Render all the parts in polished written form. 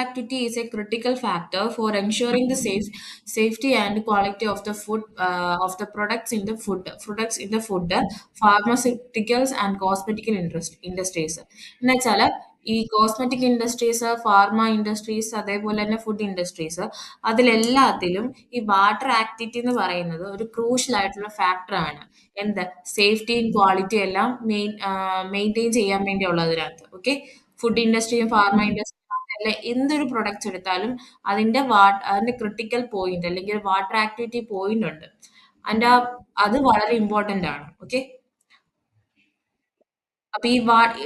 activity is a critical factor for ensuring the safety and quality of the food of the products in the food, pharmaceuticals and cosmetical industries. എന്നുവെച്ചാൽ ഈ cosmetic industries, pharma industries, അതേപോലെ തന്നെ food industries, അതിലെല്ലാത്തിലും ഈ water activity എന്ന് പറയുന്നത് ഒരു crucial ആയിട്ടുള്ള ഫാക്ടറാണ്. എന്ത് സേഫ്റ്റിയും ക്വാളിറ്റിയും എല്ലാം മെയിൻറ്റെയിൻ ചെയ്യാൻ വേണ്ടിയുള്ളതിനകത്ത്. ഓക്കെ, ഫുഡ് ഇൻഡസ്ട്രിയും ഫാർമ ഇൻഡസ്ട്രിയും അല്ല, എന്തൊരു പ്രൊഡക്ട്സ് എടുത്താലും അതിന്റെ ക്രിട്ടിക്കൽ പോയിന്റ് അല്ലെങ്കിൽ വാട്ടർ ആക്ടിവിറ്റി പോയിന്റ് ഉണ്ട്. അതിന്റെ അത് വളരെ ഇമ്പോർട്ടന്റ് ആണ്. ഓക്കെ, അപ്പൊ ഈ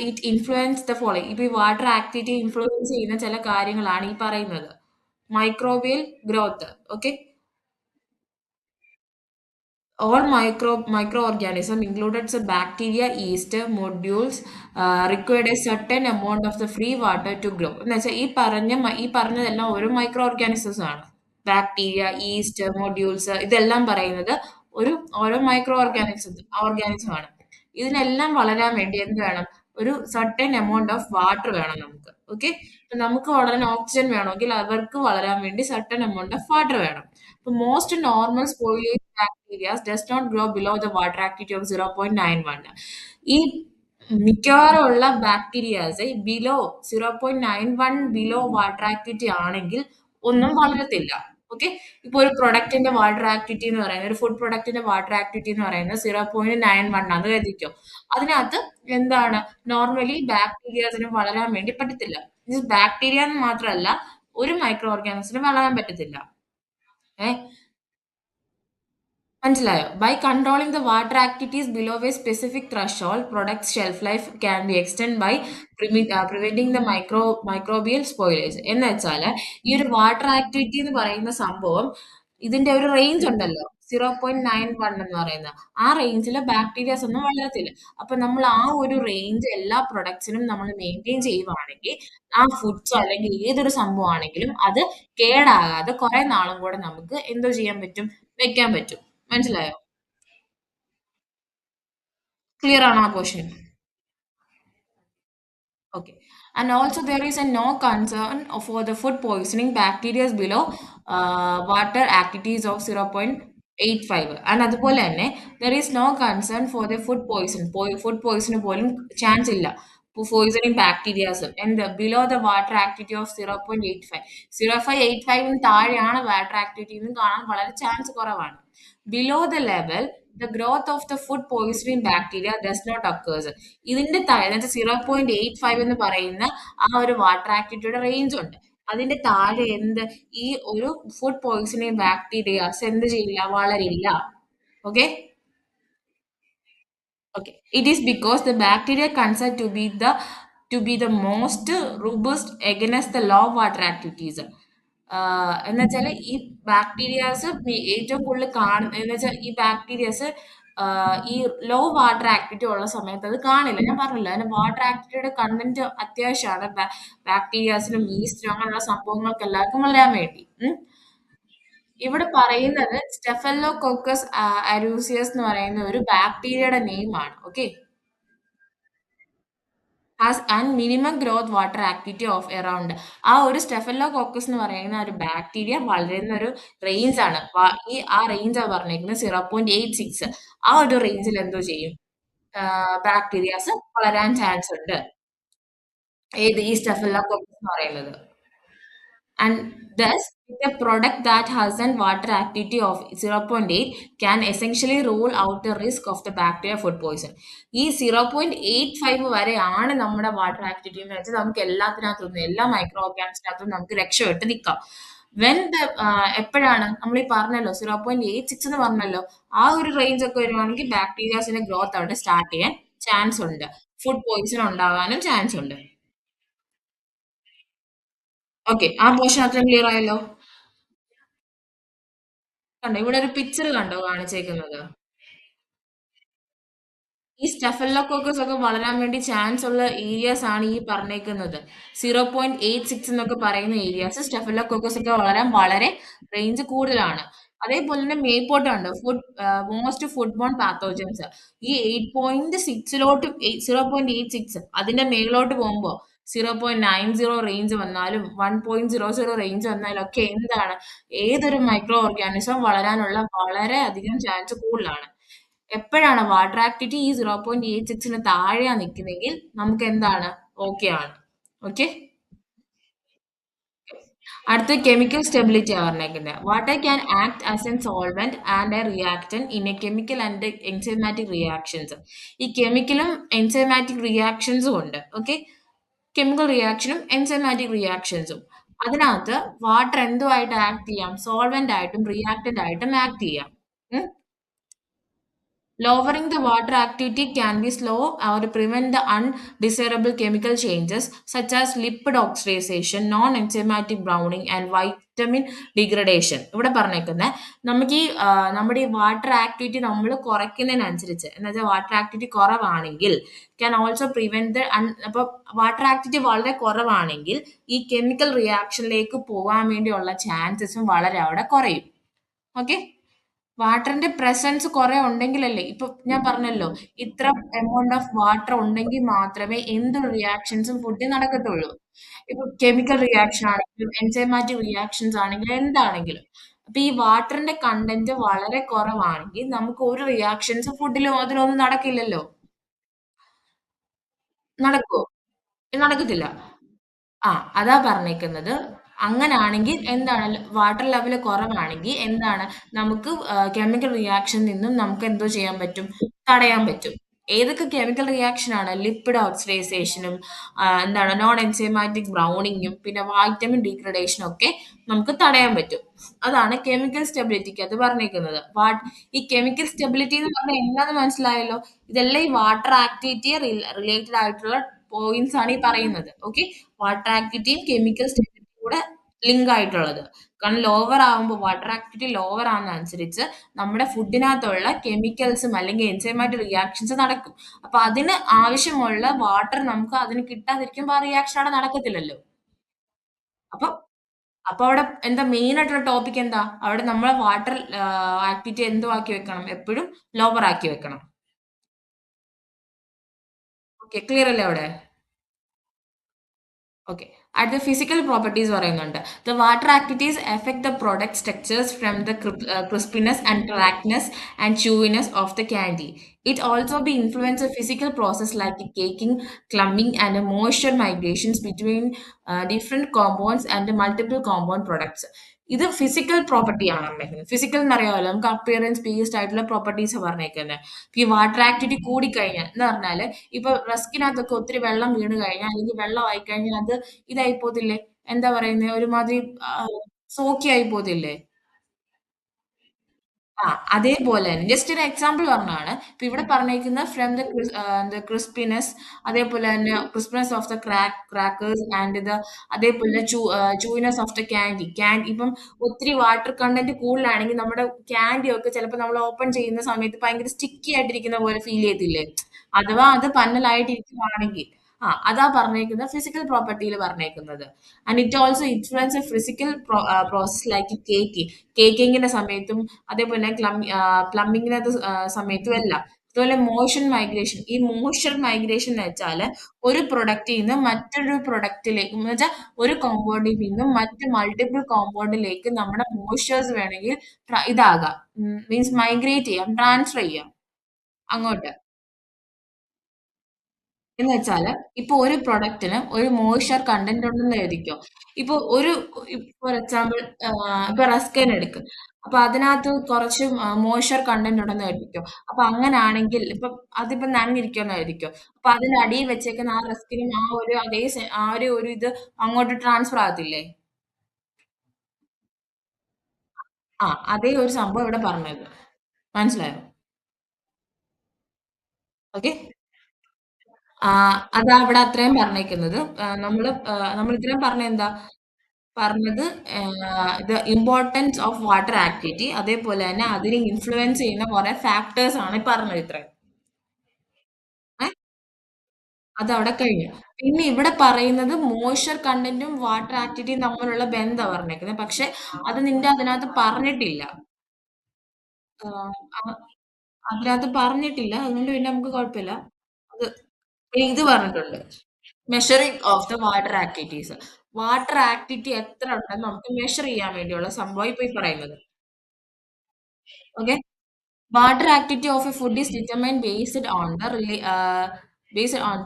ഇറ്റ് ഇൻഫ്ലുവൻസ് ദ ഫോളോയിങ്. ഇപ്പൊ ഈ വാട്ടർ ആക്ടിവിറ്റി ഇൻഫ്ലുവൻസ് ചെയ്യുന്ന ചില കാര്യങ്ങളാണ് ഈ പറയുന്നത്. Microbial growth. Okay, all microorganism included the bacteria, yeast, modules required a certain amount of the free water to grow. എന്ന് വെച്ചാൽ ഈ പറഞ്ഞതെല്ലാം ഓരോ മൈക്രോ ഓർഗാനിസംസ് ആണ്. ബാക്ടീരിയ, ഈസ്റ്റ്, മോഡ്യൂൾസ്, ഇതെല്ലാം പറയുന്നത് ഓരോ മൈക്രോ ഓർഗാനിസം ആണ്. ഇതിനെല്ലാം വളരാൻ വേണ്ടി എന്ത് വേണം? ഒരു സർട്ടൻ എമൗണ്ട് ഓഫ് വാട്ടർ വേണം നമുക്ക്. ഓക്കെ, നമുക്ക് വളരാൻ ഓക്സിജൻ വേണമെങ്കിൽ അവർക്ക് വളരാൻ വേണ്ടി സർട്ടൻ എമൗണ്ട് ഓഫ് വാട്ടർ വേണം. അപ്പൊ most normal spoilage bacteria does not grow below the water activity of 0.91. ഈ മിക്കവാറും ഉള്ള ബാക്ടീരിയാസ് ബിലോ 0.91 വാട്ടർ ആക്ടിവിറ്റി ആണെങ്കിൽ ഒന്നും വളരത്തില്ല. ഓക്കെ, ഇപ്പൊ ഒരു പ്രൊഡക്റ്റിന്റെ വാട്ടർ ആക്ടിവിറ്റി എന്ന് പറയുന്നത്, ഒരു ഫുഡ് പ്രൊഡക്റ്റിന്റെ വാട്ടർ ആക്ടിവിറ്റി എന്ന് പറയുന്നത് 0.91 ആണെന്ന് കരുതിക്കോ. അതിനകത്ത് എന്താണ്, നോർമലി ബാക്ടീരിയാസിന് വളരാൻ വേണ്ടി പറ്റത്തില്ല. ബാക്ടീരിയ എന്ന് മാത്രമല്ല, ഒരു മൈക്രോ ഓർഗാനിസിന് വളരാൻ പറ്റത്തില്ല. ഏഹ് മനസ്സിലായോ? By controlling the water activities below a specific threshold, products shelf life can be extend by preventing the microbial spoilage. എന്ന് വെച്ചാൽ ഈ ഒരു വാട്ടർ ആക്ടിവിറ്റി എന്ന് പറയുന്ന സംഭവം, ഇതിന്റെ ഒരു റേഞ്ച് ഉണ്ടല്ലോ, 0.91 എന്ന് പറയുന്ന ആ റേഞ്ചിൽ ബാക്ടീരിയാസ് ഒന്നും വളരത്തില്ല. അപ്പൊ നമ്മൾ ആ ഒരു റേഞ്ച് എല്ലാ പ്രൊഡക്ട്സിനും നമ്മൾ മെയിൻറ്റെയിൻ ചെയ്യുവാണെങ്കിൽ ആ ഫുഡ്സോ അല്ലെങ്കിൽ ഏതൊരു സംഭവമാണെങ്കിലും അത് കേടാകാതെ കുറെ നാളും കൂടെ നമുക്ക് എന്തോ ചെയ്യാൻ പറ്റും, വെക്കാൻ പറ്റും. മനസ്സിലായോ? ക്ലിയർ ആണോ ആ portion? Okay. And also there is a no concern for the food poisoning bacteria below water activities of 0.85. And അതുപോലെ തന്നെ there is no concern for the food poison. Food poison പോലും ചാൻസ് ഇല്ല. Poisoning bacterias എന്ത് below the water activity of 0.85. 0.85 താഴെയാണ് water activity എന്ന് കാണാൻ വളരെ chance കുറവാണ്. Below the level the growth of the food poisoning bacteria does not occurs. ഇതിന്റെ താഴെ 0.85 എന്ന് പറയുന്ന ആ ഒരു വാട്ടർ ആക്ടിവിറ്റിയുടെ റേഞ്ച് ഉണ്ട്. അതിന്റെ താഴെ ഈ ഒരു ഫുഡ് പോയിസണിങ് ബാക്ടീരിയാസ് എന്ത് ചെയ്യില്ല, വളരില്ല. Okay, okay, it is because the bacteria considered to be the most robust against the low water activities. എന്ന് വെച്ചാൽ ഈ ബാക്ടീരിയാസ് ഏറ്റവും കൂടുതൽ എന്ന് വെച്ചാൽ ഈ ബാക്ടീരിയാസ് ഈ ലോ വാട്ടർ ആക്ടിവിറ്റി ഉള്ള സമയത്ത് അത് കാണില്ല. ഞാൻ പറഞ്ഞില്ല, അതിന് വാട്ടർ ആക്ടിവിറ്റിയുടെ കണ്ടന്റ് അത്യാവശ്യമാണ് ബാക്ടീരിയാസിനും ഈസ്റ്റിനും അങ്ങനെയുള്ള സംഭവങ്ങൾക്ക് എല്ലാവർക്കും വളരാൻ വേണ്ടി. ഇവിടെ പറയുന്നത് സ്റ്റെഫലോകോക്കസ് അരൂസിയസ് എന്ന് പറയുന്ന ഒരു ബാക്ടീരിയയുടെ നെയിമാണ്. Okay, has and minimum growth water activity of around. ആ ഒരു സ്റ്റെഫലോകോക്കസ് എന്ന് പറയുന്ന ഒരു ബാക്ടീരിയ വളരുന്ന ഒരു റേഞ്ച് ആണ്. ആ റേഞ്ച് ആണ് പറഞ്ഞേക്കുന്നത് 0.86. ആ ഒരു റേഞ്ചിൽ എന്തോ ചെയ്യും, ബാക്ടീരിയാസ് വളരാൻ ചാൻസ് ഉണ്ട്. ഏത് ഈ സ്റ്റെഫലോകോക്കസ് എന്ന് പറയുന്നത്. And thus, with a product that has a water activity of 0.8 can essentially rule out the risk of the bacteria food poison. ഈ 0.85 വരെയാണ് നമ്മുടെ വാട്ടർ ആക്ടിവിറ്റി എന്ന് വെച്ചാൽ നമുക്ക് എല്ലാത്തിനകത്തും എല്ലാ മൈക്രോ ഓർഗാനിസിനകത്തും നമുക്ക് രക്ഷപ്പെട്ട് നിൽക്കാം. വെൻ എപ്പോഴാണ് നമ്മൾ ഈ പറഞ്ഞല്ലോ 0.86 എന്ന് പറഞ്ഞല്ലോ, ആ ഒരു റേഞ്ച് ഒക്കെ വരുവാണെങ്കിൽ ബാക്ടീരിയാസിന്റെ ഗ്രോത്ത് അവിടെ സ്റ്റാർട്ട് ചെയ്യാൻ ചാൻസ് ഉണ്ട്, ഫുഡ് പോയിസൺ ഉണ്ടാകാനും ചാൻസ് ഉണ്ട്. ഓക്കെ, ആ പോർഷൻ അത്രയും ക്ലിയർ ആയല്ലോ. കണ്ടോ, ഇവിടെ ഒരു പിക്ചർ കണ്ടോ കാണിച്ചേക്കുന്നത്? ഈ സ്റ്റെഫലോകോക്കസ് ഒക്കെ വളരാൻ വേണ്ടി ചാൻസ് ഉള്ള ഏരിയാസ് ആണ് ഈ പറഞ്ഞേക്കുന്നത്. 0.86 എന്നൊക്കെ പറയുന്ന ഏരിയാസ് സ്റ്റെഫലോകോക്കസ് ഒക്കെ വളരാൻ വളരെ റേഞ്ച് കൂടുതലാണ്. അതേപോലെ തന്നെ മേപ്പോട്ട് ഉണ്ട് മോസ്റ്റ് ഫുഡ് ബോൺ പാത്തോജൻസ്. ഈ 8.6 0.86 അതിന്റെ മേലോട്ട് പോകുമ്പോൾ 0.90 റേഞ്ച് വന്നാലും 1.00 റേഞ്ച് വന്നാലും ഒക്കെ എന്താണ്, ഏതൊരു മൈക്രോ ഓർഗാനിസം വളരാനുള്ള വളരെ അധികം ചാൻസ് കൂടുതലാണ്. എപ്പോഴാണ് വാട്ടർ ആക്ടിവിറ്റി ഈ 0.86 താഴെയാ നിൽക്കുന്നെങ്കിൽ നമുക്ക് എന്താണ്, ഓക്കെ ആണ്. ഓക്കെ. അടുത്ത കെമിക്കൽ സ്റ്റെബിലിറ്റി ആ പറഞ്ഞേക്കുന്നത്. Water can act as an solvent and a reactant in a chemical and enzymatic reactions. ഈ കെമിക്കലും എൻസൈമാറ്റിക് റിയാക്ഷൻസും ഉണ്ട്. ഓക്കെ. കെമിക്കൽ റിയാക്ഷനും എൻസൈമാറ്റിക് റിയാക്ഷൻസും. അതിനകത്ത് വാട്ടർ എന്തുമായിട്ട് ആക്ട് ചെയ്യാം? സോൾവെന്റ് ആയിട്ടും റിയാക്ടന്റ് ആയിട്ടും ആക്ട് ചെയ്യാം. ഉം. Lowering the water activity can be slow or prevent the undesirable chemical changes such as lipid oxidation, non-enzymatic browning and vitamin degradation. ഇവിടെ പറഞ്ഞേക്കുന്നത് നമുക്ക് ഈ നമ്മുടെ ഈ വാട്ടർ ആക്ടിവിറ്റി നമ്മൾ കുറയ്ക്കുന്നതിനനുസരിച്ച്, എന്ന് വെച്ചാൽ വാട്ടർ ആക്ടിവിറ്റി കുറവാണെങ്കിൽ ക്യാൻ ഓൾസോ പ്രിവെന്റ് ദ അപ്പോൾ വാട്ടർ ആക്ടിവിറ്റി വളരെ കുറവാണെങ്കിൽ ഈ കെമിക്കൽ റിയാക്ഷനിലേക്ക് പോകാൻ വേണ്ടിയുള്ള ചാൻസസും വളരെ അവിടെ കുറയും. ഓക്കെ. വാട്ടറിന്റെ പ്രസൻസ് കുറെ ഉണ്ടെങ്കിലല്ലേ, ഇപ്പൊ ഞാൻ പറഞ്ഞല്ലോ, ഇത്ര എമൗണ്ട് ഓഫ് വാട്ടർ ഉണ്ടെങ്കിൽ മാത്രമേ എന്ത് റിയാക്ഷൻസും ഫുഡിൽ നടക്കത്തുള്ളൂ. ഇപ്പൊ കെമിക്കൽ റിയാക്ഷൻ ആണെങ്കിലും എൻസൈമാറ്റിക് റിയാക്ഷൻസ് ആണെങ്കിലും എന്താണെങ്കിലും. അപ്പൊ ഈ വാട്ടറിന്റെ കണ്ടന്റ് വളരെ കുറവാണെങ്കിൽ നമുക്ക് ഒരു റിയാക്ഷൻസ് ഫുഡിലും അതിലൊന്നും നടക്കില്ലല്ലോ. നടക്കുവോ? നടക്കത്തില്ല. ആ, അതാ പറഞ്ഞേക്കുന്നത്. അങ്ങനാണെങ്കിൽ എന്താണ്, വാട്ടർ ലെവൽ കുറവാണെങ്കിൽ എന്താണ്, നമുക്ക് കെമിക്കൽ റിയാക്ഷൻ നിന്നും നമുക്ക് എന്തോ ചെയ്യാൻ പറ്റും, തടയാൻ പറ്റും. ഏതൊക്കെ കെമിക്കൽ റിയാക്ഷൻ ആണ്? ലിപ്പിഡ് ഓക്സിഡൈസേഷനും എന്താണ് നോൺ എൻസൈമാറ്റിക് ബ്രൗണിങ്ങും പിന്നെ വൈറ്റമിൻ ഡീഗ്രഡേഷനും ഒക്കെ നമുക്ക് തടയാൻ പറ്റും. അതാണ് കെമിക്കൽ സ്റ്റെബിലിറ്റിക്ക് അത് പറഞ്ഞേക്കുന്നത്. ഈ കെമിക്കൽ സ്റ്റെബിലിറ്റി എന്ന് പറഞ്ഞാൽ എന്താന്ന് മനസ്സിലായല്ലോ. ഇതെല്ലാം ഈ വാട്ടർ ആക്ടിവിറ്റിയെ റിലേറ്റഡ് ആയിട്ടുള്ള പോയിന്റ്സ് ആണ് ഈ പറയുന്നത്. ഓക്കെ. വാട്ടർ ആക്ടിവിറ്റിയും കെമിക്കൽ സ്റ്റെബിലിറ്റിയും കൂടെ ലിങ്ക് ആയിട്ടുള്ളത്. കാരണം ലോവർ ആകുമ്പോൾ വാട്ടർ ആക്ടിവിറ്റി ലോവർ ആകുന്ന അനുസരിച്ച് നമ്മുടെ ഫുഡിനകത്തുള്ള കെമിക്കൽസും അല്ലെങ്കിൽ എൻസൈമാറ്റിക് റിയാക്ഷൻസ് നടക്കും. അപ്പൊ അതിന് ആവശ്യമുള്ള വാട്ടർ നമുക്ക് അതിന് കിട്ടാതിരിക്കുമ്പോൾ ആ റിയാക്ഷൻ അവിടെ നടക്കത്തില്ലല്ലോ. അപ്പൊ അപ്പൊ അവിടെ എന്താ മെയിൻ ആയിട്ടുള്ള ടോപ്പിക് എന്താ, അവിടെ നമ്മളെ വാട്ടർ ആക്ടിവിറ്റി എന്തോ ആക്കി വെക്കണം, എപ്പോഴും ലോവർ ആക്കി വെക്കണം. ഓക്കെ, ക്ലിയർ അല്ലേ അവിടെ? ഓക്കെ. അടുത്ത ഫിസിക്കൽ പ്രോപ്പർട്ടീസ് പറയുന്നുണ്ട്. The water activities effect the product structures from the crispiness and crackness and chewyiness of the candy. It also be influence a physical process like caking, clumping, and moisture migrations between different compounds and multiple compound products. ഇത് physical property ആണ് പറഞ്ഞേക്കുന്നത്. Physical എന്നറിയാമല്ലോ, നമുക്ക് appearance based ആയിട്ടുള്ള properties പറഞ്ഞേക്കുന്നത്. ഈ water activity കൂടിക്കഴിഞ്ഞാൽ എന്ന് പറഞ്ഞാല്, ഇപ്പൊ റസ്കിനകത്തൊക്കെ ഒത്തിരി വെള്ളം വീണ് കഴിഞ്ഞാൽ അല്ലെങ്കിൽ വെള്ളം ആയി കഴിഞ്ഞാൽ അത് ഇതായി പോത്തില്ലേ, എന്താ പറയുന്നത്, ഒരുമാതിരി സോക്കി ആയി പോത്തില്ലേ. ആ, അതേപോലെ തന്നെ ജസ്റ്റ് ഒരു എക്സാമ്പിൾ പറഞ്ഞാണ്. ഇപ്പൊ ഇവിടെ പറഞ്ഞേക്കുന്ന ഫ്രം ദ ക്രിസ്പിനെസ്, അതേപോലെ തന്നെ crispiness of the crackers and the അതേപോലെ ചൂയിനെസ് ഓഫ് ദ ക്യാൻഡി. ഇപ്പം ഒത്തിരി വാട്ടർ കണ്ടന്റ് കൂടുതലാണെങ്കിൽ നമ്മുടെ ക്യാൻഡി ഒക്കെ ചിലപ്പോൾ നമ്മൾ ഓപ്പൺ ചെയ്യുന്ന സമയത്ത് ഭയങ്കര സ്റ്റിക്കി ആയിട്ടിരിക്കുന്ന പോലെ ഫീൽ ചെയ്തില്ലേ, അഥവാ അത് പന്നലായിട്ടിരിക്കുവാണെങ്കിൽ. അതാ പറഞ്ഞേക്കുന്നത് ഫിസിക്കൽ പ്രോപ്പർട്ടിയിൽ പറഞ്ഞേക്കുന്നത്. And it also influence a physical process like കേക്കിങ്ങിന്റെ സമയത്തും അതേപോലെ പ്ലംബിങ്ങിനകത്ത് സമയത്തും എല്ലാം. അതുപോലെ മോഷൻ മൈഗ്രേഷൻ. ഈ മോഷൻ മൈഗ്രേഷൻ എന്ന് വെച്ചാൽ ഒരു പ്രൊഡക്റ്റിൽ നിന്ന് മറ്റൊരു പ്രൊഡക്റ്റിലേക്ക്, എന്ന് വെച്ചാൽ ഒരു കോമ്പൗണ്ടിൽ നിന്നും മറ്റ് മൾട്ടിപ്പിൾ കോമ്പൗണ്ടിലേക്ക് നമ്മുടെ മോയ്സ്ചേഴ്സ് വേണമെങ്കിൽ ഇതാകാം, മീൻസ് മൈഗ്രേറ്റ് ചെയ്യാം, ട്രാൻസ്ഫർ ചെയ്യാം അങ്ങോട്ട്. എന്ന് വെച്ചാല് ഇപ്പൊ ഒരു പ്രൊഡക്റ്റിന് ഒരു മോയ്സ്ചർ കണ്ടന്റ് ഉണ്ടെന്ന് എഴുതിക്കോ. ഇപ്പൊ ഒരു, ഫോർ എക്സാമ്പിൾ, ഇപ്പൊ റസ്കിൻ എടുക്ക്. അപ്പൊ അതിനകത്ത് കുറച്ച് മോയ്സ്ചർ കണ്ടന്റ് ഉണ്ടെന്ന് എഴുതിക്കോ. അപ്പൊ അങ്ങനാണെങ്കിൽ ഇപ്പൊ അതിപ്പോ നനഞ്ഞിരിക്കുമെന്ന് എഴുതിക്കോ. അപ്പൊ അതിന്റെ അടിയിൽ വെച്ചേക്കുന്ന ആ റസ്കിനും ആ ഒരു അതേ ആ ഒരു ഇത് അങ്ങോട്ട് ട്രാൻസ്ഫർ ആകത്തില്ലേ? അതേ ഒരു സംഭവം ഇവിടെ പറഞ്ഞത്. മനസ്സിലായോ? ഓക്കെ. അതാ ഇവിടെ അത്രയും പറഞ്ഞേക്കുന്നത്. നമ്മൾ ഇത്രയും പറഞ്ഞ എന്താ പറഞ്ഞത്, the importance of water activity, അതേപോലെ തന്നെ അതിനെ ഇൻഫ്ലുവൻസ് ചെയ്യുന്ന കുറെ ഫാക്ടേഴ്സ് ആണ് ഈ പറഞ്ഞത് ഇത്രയും. ഏ? അതവിടെ കഴിഞ്ഞു. പിന്നെ ഇവിടെ പറയുന്നത് മോയ്സ്ചർ കണ്ടന്റും വാട്ടർ ആക്ടിവിറ്റിയും തമ്മിലുള്ള ബന്ധം പറഞ്ഞേക്കുന്നത്. പക്ഷെ അത് നിന്റെ അതിനകത്ത് പറഞ്ഞിട്ടില്ല. ആ, ആ, അതിനകത്ത് പറഞ്ഞിട്ടില്ല. അതുകൊണ്ട് പിന്നെ നമുക്ക് കുഴപ്പമില്ല. അത് ഇത് പറഞ്ഞിട്ടുണ്ട്. Measuring of the water activities. Water activity എത്ര ഉണ്ടെന്ന് നമുക്ക് മെഷർ ചെയ്യാൻ വേണ്ടിയുള്ള സംഭവം ഇപ്പൊ ഈ പറയുന്നത്. Okay. Water activity of a food is determined based on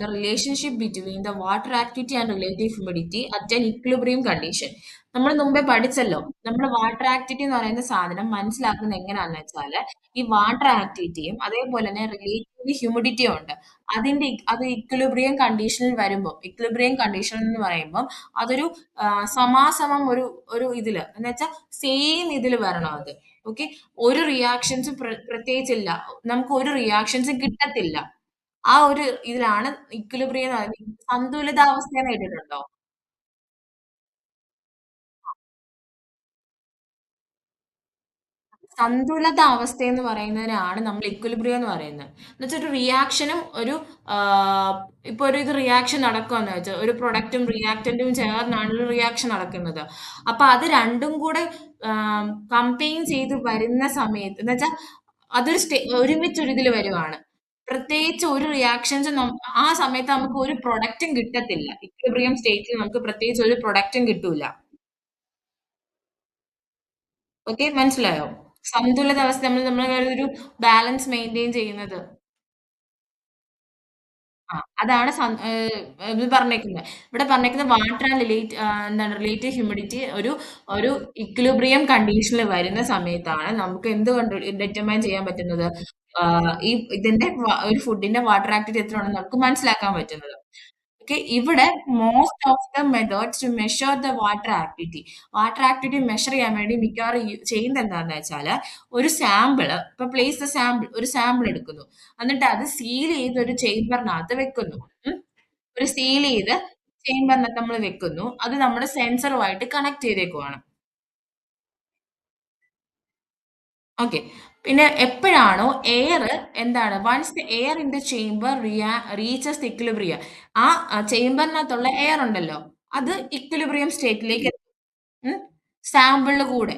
the relationship between the water activity and relative humidity at an equilibrium condition. നമ്മൾ മുമ്പേ പഠിച്ചല്ലോ. നമ്മൾ വാട്ടർ ആക്ടിവിറ്റി എന്ന് പറയുന്ന സാധനം മനസ്സിലാക്കുന്നത് എങ്ങനെയാണെന്ന് വെച്ചാൽ ഈ വാട്ടർ ആക്ടിവിറ്റിയും അതേപോലെ തന്നെ റിലേറ്റീവ് ഹ്യൂമിഡിറ്റിയും ഉണ്ട്. അത് ഇക്വിലിബ്രിയം കണ്ടീഷനിൽ വരുമ്പോൾ ഇക്വിലിബ്രിയം കണ്ടീഷൻ എന്ന് പറയുമ്പോൾ അതൊരു സമാസമം ഒരു ഇതില് എന്ന് വെച്ചാൽ സെയിം ഇതിൽ വരണം അത്. ഓക്കെ. ഒരു റിയാക്ഷൻസും പ്രത്യേകിച്ചില്ല. നമുക്ക് ഒരു റിയാക്ഷൻസും കിട്ടത്തില്ല. ആ ഒരു ഇതിലാണ് ഇക്വിലിബ്രിയം എന്ന് പറയുന്നത്. സന്തുലിതാവസ്ഥ എന്ന് കേട്ടിട്ടുണ്ടോ? സന്തുലിത അവസ്ഥ എന്ന് പറയുന്നതിനാണ് നമ്മൾ ഇക്വിലിബ്രിയം എന്ന് പറയുന്നത്. എന്നുവെച്ചാൽ ഒരു റിയാക്ഷനും ഇപ്പൊ ഒരു ഇത് റിയാക്ഷൻ നടക്കുകയെന്ന് വെച്ചാൽ ഒരു പ്രൊഡക്റ്റും റിയാക്റ്റന്റും ചേർന്നാണ് ഒരു റിയാക്ഷൻ നടക്കുന്നത്. അപ്പൊ അത് രണ്ടും കൂടെ കമ്പൈൻ ചെയ്ത് വരുന്ന സമയത്ത് എന്ന് വെച്ചാൽ അതൊരു ഒരുമിച്ചൊരു ഇതിൽ വരുവാണ്. പ്രത്യേകിച്ച് ഒരു റിയാക്ഷൻസ് ആ സമയത്ത് നമുക്ക് ഒരു പ്രൊഡക്റ്റും കിട്ടത്തില്ല. ഇക്വിലിബ്രിയം സ്റ്റേറ്റിൽ നമുക്ക് പ്രത്യേകിച്ച് ഒരു പ്രൊഡക്റ്റും കിട്ടൂല. ഓക്കെ, മനസ്സിലായോ? സന്തുലിതാവസ്ഥ നമ്മൾ ഒരു ബാലൻസ് മെയിൻറ്റെയിൻ ചെയ്യുന്നത്. ആ, അതാണ് ഇത് പറഞ്ഞേക്കുന്നത്. ഇവിടെ പറഞ്ഞേക്കുന്നത് വാട്ടർ ആൻഡ് എന്താണ് റിലേറ്റീവ് ഹ്യൂമിഡിറ്റി ഒരു ഒരു ഇക്വിലിബ്രിയം കണ്ടീഷനിൽ വരുന്ന സമയത്താണ് നമുക്ക് എന്ത് ഡിറ്റർമൈൻ ചെയ്യാൻ പറ്റുന്നത്. ഈ ഇതിന്റെ ഒരു ഫുഡിന്റെ വാട്ടർ ആക്ടിവിറ്റി എത്ര ഉണ്ടെന്ന് നമുക്ക് മനസ്സിലാക്കാൻ പറ്റുന്നത്. ഓക്കെ. ഇവിടെ most of the methods to measure the water activity measure ചെയ്യാൻ വേണ്ടി മിക്കവാറും ചെയ്യുന്നത് എന്താണെന്ന് വെച്ചാല് ഒരു സാമ്പിള് ഇപ്പൊ പ്ലേസ് ദ സാമ്പിൾ ഒരു സാമ്പിൾ എടുക്കുന്നു. എന്നിട്ട് അത് സീൽ ചെയ്ത് ഒരു ചേംബറിനകത്ത് വെക്കുന്നു. ഉം. ഒരു സീൽ ചെയ്ത് ചേംബറിനകത്ത് നമ്മൾ വെക്കുന്നു. അത് നമ്മുടെ സെൻസറുമായിട്ട് കണക്ട് ചെയ്തേക്കുവാണ്. ഓക്കെ. പിന്നെ എപ്പോഴാണോ എയർ എന്താണ് once the air in the chamber reaches the equilibrium, ആ ചേംബറിനകത്തുള്ള എയർ ഉണ്ടല്ലോ അത് ഇക്വിലിബ്രിയം സ്റ്റേറ്റിലേക്ക് സാമ്പിളിൽ കൂടെ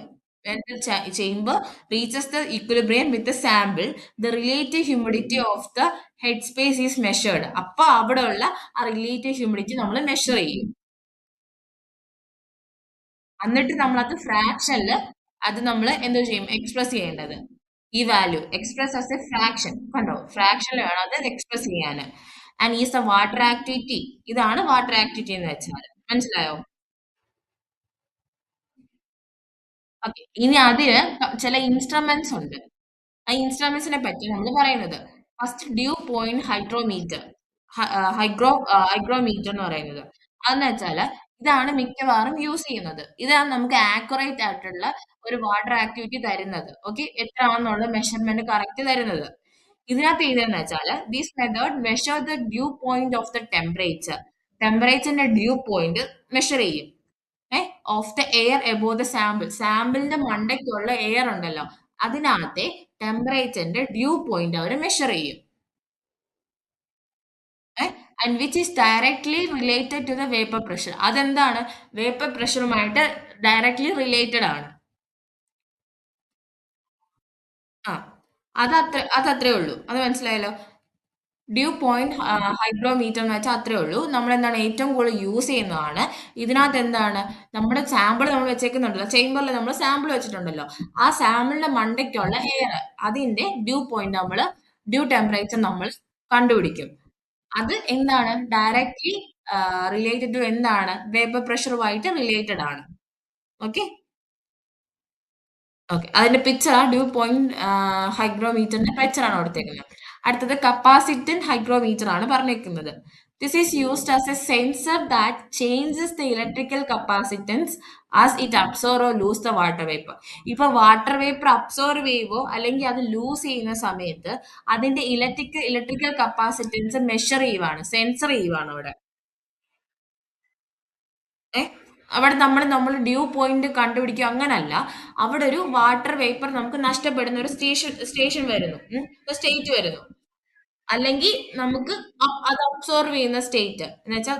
chamber reaches the equilibrium with the sample, the relative humidity of the head space is measured. അപ്പൊ അവിടെ ഉള്ള ആ റിലേറ്റീവ് ഹ്യൂമിഡിറ്റി നമ്മൾ മെഷർ ചെയ്യും. എന്നിട്ട് നമ്മളത് ഫ്രാക്ഷനില് അത് നമ്മൾ എന്തോ ചെയ്യും, എക്സ്പ്രസ് ചെയ്യേണ്ടത്. ഈ value express as A fraction, കണ്ടോ? ഫ്രാക്ഷനിൽ വേണം അത് എക്സ്പ്രസ് ചെയ്യാൻ. And is the water activity. ഇതാണ് വാട്ടർ ആക്ടിവിറ്റി എന്ന് വെച്ചാൽ. മനസ്സിലായോ? ഓക്കെ. ഇനി അതിന് ചില ഇൻസ്ട്രുമെന്റ്സ് ഉണ്ട്. ആ ഇൻസ്ട്രുമെന്റ്സിനെ പറ്റി നമ്മൾ പറയുന്നത്. First due point hydrometer. Hygrometer എന്ന് പറയുന്നത് അതെന്ന് വെച്ചാല് ഇതാണ് മിക്കവാറും യൂസ് ചെയ്യുന്നത്. ഇതാണ് നമുക്ക് ആക്യുറേറ്റ് ആയിട്ടുള്ള ഒരു വാട്ടർ ആക്ടിവിറ്റി തരുന്നത്. ഓക്കെ, എത്ര ആണെന്നുള്ള മെഷർമെന്റ് കറക്റ്റ് തരുന്നത്. ഇതിനകത്ത് ചെയ്തതെന്ന് വെച്ചാല് this method measure the dew point of the ടെമ്പറേച്ചറിന്റെ ഡ്യൂ പോയിന്റ് മെഷർ ചെയ്യും. Of the air above the സാമ്പിളിന്റെ മണ്ടയ്ക്കുള്ള എയർ ഉണ്ടല്ലോ അതിനകത്തെ ടെമ്പറേച്ചറിന്റെ ഡ്യൂ പോയിന്റ് അവർ മെഷർ ചെയ്യും. And which is directly related to the vapour pressure. അതെന്താണ്? വേപ്പർ പ്രഷറുമായിട്ട് ഡയറക്ട്ലി റിലേറ്റഡ് ആണ്. ആ, അതത്രേ ഉള്ളൂ. അത് മനസ്സിലായല്ലോ. ഡ്യൂ പോയിന്റ് ഹൈഗ്രോമീറ്റർ എന്ന് വെച്ചാൽ അത്രേ ഉള്ളൂ. നമ്മൾ എന്താണ് ഏറ്റവും കൂടുതൽ യൂസ് ചെയ്യുന്നതാണ്. ഇതിനകത്ത് എന്താണ് നമ്മുടെ സാമ്പിൾ നമ്മൾ വെച്ചേക്കുന്നുണ്ടല്ലോ, ചേംബറിൽ നമ്മൾ സാമ്പിൾ വെച്ചിട്ടുണ്ടല്ലോ, ആ സാമ്പിളിന്റെ മണ്ടയ്ക്കുള്ള എയർ അതിന്റെ ഡ്യൂ പോയിന്റ് ഡ്യൂ ടെമ്പറേച്ചർ നമ്മൾ കണ്ടുപിടിക്കും. അത് എന്താണ് ഡയറക്ട്ലി റിലേറ്റഡ് ടു എന്താണ് വേപ്പർ പ്രഷറുമായിട്ട് റിലേറ്റഡ് ആണ്. ഓക്കെ. ഓക്കെ, അതിന്റെ പിക്ചർ ഡ്യൂ പോയിന്റ് ഹൈഗ്രോമീറ്ററിന്റെ പിക്ചർ ആണ് കൊടുത്തേക്കുന്നത്. അടുത്തത് കപ്പാസിറ്റൻ ഹൈഗ്രോമീറ്റർ ആണ് പറഞ്ഞേക്കുന്നത്. This is used as A sensor that changes the electrical capacitance as it absorb or lose the water vapour. ഇപ്പൊ water vapour absorb ചെയ്യുവോ അല്ലെങ്കിൽ അത് ലൂസ് ചെയ്യുന്ന സമയത്ത് അതിന്റെ ഇലക്ട്രിക്കൽ കപ്പാസിറ്റൻസ് മെഷർ ചെയ്യുവാണ്, സെൻസർ ചെയ്യുവാണ് അവിടെ. അവിടെ നമ്മൾ ഡ്യൂ പോയിന്റ് കണ്ടുപിടിക്കുക അങ്ങനല്ല. അവിടെ ഒരു വാട്ടർ വേപ്പർ നമുക്ക് നഷ്ടപ്പെടുന്ന ഒരു സ്റ്റേഷൻ വരുന്നു, സ്റ്റേറ്റ് വരുന്നു. അല്ലെങ്കിൽ നമുക്ക് അത് അബ്സോർവ് ചെയ്യുന്ന സ്റ്റേറ്റ് എന്ന് വെച്ചാൽ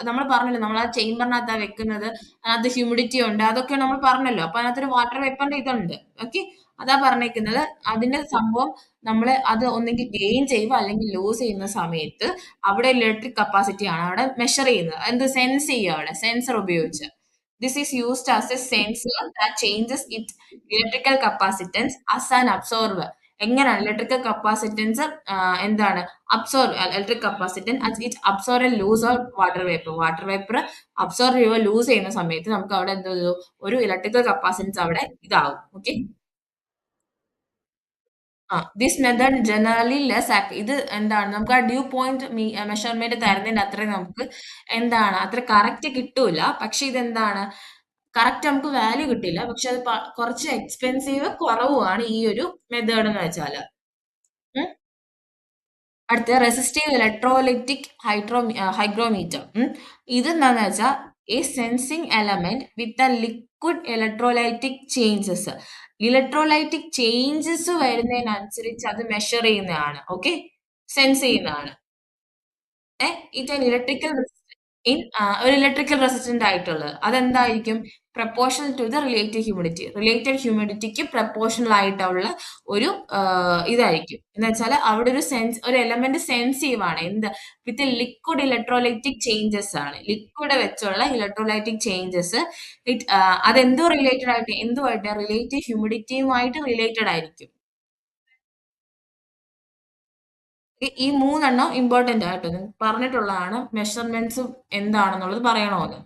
നമ്മൾ പറഞ്ഞല്ലോ നമ്മൾ ആ ചേംബറിനകത്താ വെക്കുന്നത്, അതിനകത്ത് ഹ്യൂമിഡിറ്റി ഉണ്ട്, അതൊക്കെ നമ്മൾ പറഞ്ഞല്ലോ. അപ്പൊ അതിനകത്തൊരു വാട്ടർ വേപ്പറിന്റെ ഇതുണ്ട്. ഓക്കെ, അതാ പറഞ്ഞേക്കുന്നത്. അതിന്റെ സംഭവം നമ്മൾ അത് ഒന്നെങ്കിൽ ഗെയിൻ ചെയ്യുക അല്ലെങ്കിൽ ലൂസ് ചെയ്യുന്ന സമയത്ത് അവിടെ ഇലക്ട്രിക് കപ്പാസിറ്റി ആണ് അവിടെ മെഷർ ചെയ്യുന്നത്. എന്ത് സെൻസ് ചെയ്യുക അവിടെ സെൻസർ ഉപയോഗിച്ച്. This is used as a sensor that changes its electrical capacitance as an absorber. എങ്ങനെയാണ് ഇലക്ട്രിക്കൽ കപ്പാസിറ്റൻസ് എന്താണ് absorb electric capacitance it absorb lose or water vapour absorb ചെയ്യുക ലൂസ് ചെയ്യുന്ന സമയത്ത് നമുക്ക് അവിടെ എന്തോ ഒരു ഇലക്ട്രിക്കൽ കപ്പാസിറ്റൻസ് അവിടെ ഇതാവും. ഓക്കെ. ദിസ് മെത്തേഡ് ജനറലി ഇത് എന്താണ് നമുക്ക് ആ ഡ്യൂ പോയിന്റ് മെഷർമെന്റ് തരുന്നതിന് അത്രയും നമുക്ക് എന്താണ് അത്ര കറക്റ്റ് കിട്ടൂല. പക്ഷെ ഇതെന്താണ് കറക്റ്റ് നമുക്ക് വാല്യൂ കിട്ടില്ല. പക്ഷെ അത് കുറച്ച് എക്സ്പെൻസീവ് കുറവുമാണ് ഈ ഒരു മെത്തേഡ് എന്ന് വെച്ചാല്. ഉം. അടുത്ത റെസിസ്റ്റീവ് ഇലക്ട്രോലൈറ്റിക് ഹൈഗ്രോമീറ്റർ. ഇതെന്താന്ന് വെച്ചാൽ a sensing element with a liquid electrolytic changes. Electrolytic changes വരുന്നതിനനുസരിച്ച് അത് മെഷർ ചെയ്യുന്നതാണ്. ഓക്കെ, സെൻസ് ചെയ്യുന്നതാണ്. ഇത് ഇലക്ട്രിക്കൽ ഒരു ഇലക്ട്രിക്കൽ റെസിസ്റ്റന്റ് ആയിട്ടുള്ളത് അതെന്തായിരിക്കും പ്രപ്പോർഷണൽ ടു ദ റിലേറ്റഡ് ഹ്യൂമിഡിറ്റിക്ക് പ്രപ്പോർഷണൽ ആയിട്ടുള്ള ഒരു ഇതായിരിക്കും. എന്ന് വെച്ചാൽ അവിടെ ഒരു എലമെന്റ് സെൻസീവ് ആണ്. എന്ത് വിത്ത് ലിക്വിഡ് ഇലക്ട്രോലൈറ്റിക് ചേഞ്ചസ് ആണ്. ലിക്വിഡ് വെച്ചുള്ള ഇലക്ട്രോലൈറ്റിക് ചേഞ്ചസ് അതെന്തോ റിലേറ്റഡ് ആയിട്ട് എന്തുമായിട്ട് റിലേറ്റീവ് ഹ്യൂമിഡിറ്റിയുമായിട്ട് റിലേറ്റഡ് ആയിരിക്കും. ഈ മൂന്നെണ്ണം ഇമ്പോർട്ടന്റ് ആയിട്ട് പറഞ്ഞിട്ടുള്ളതാണ്. മെഷർമെന്റ്സും എന്താണെന്നുള്ളത് പറയണമെന്ന്.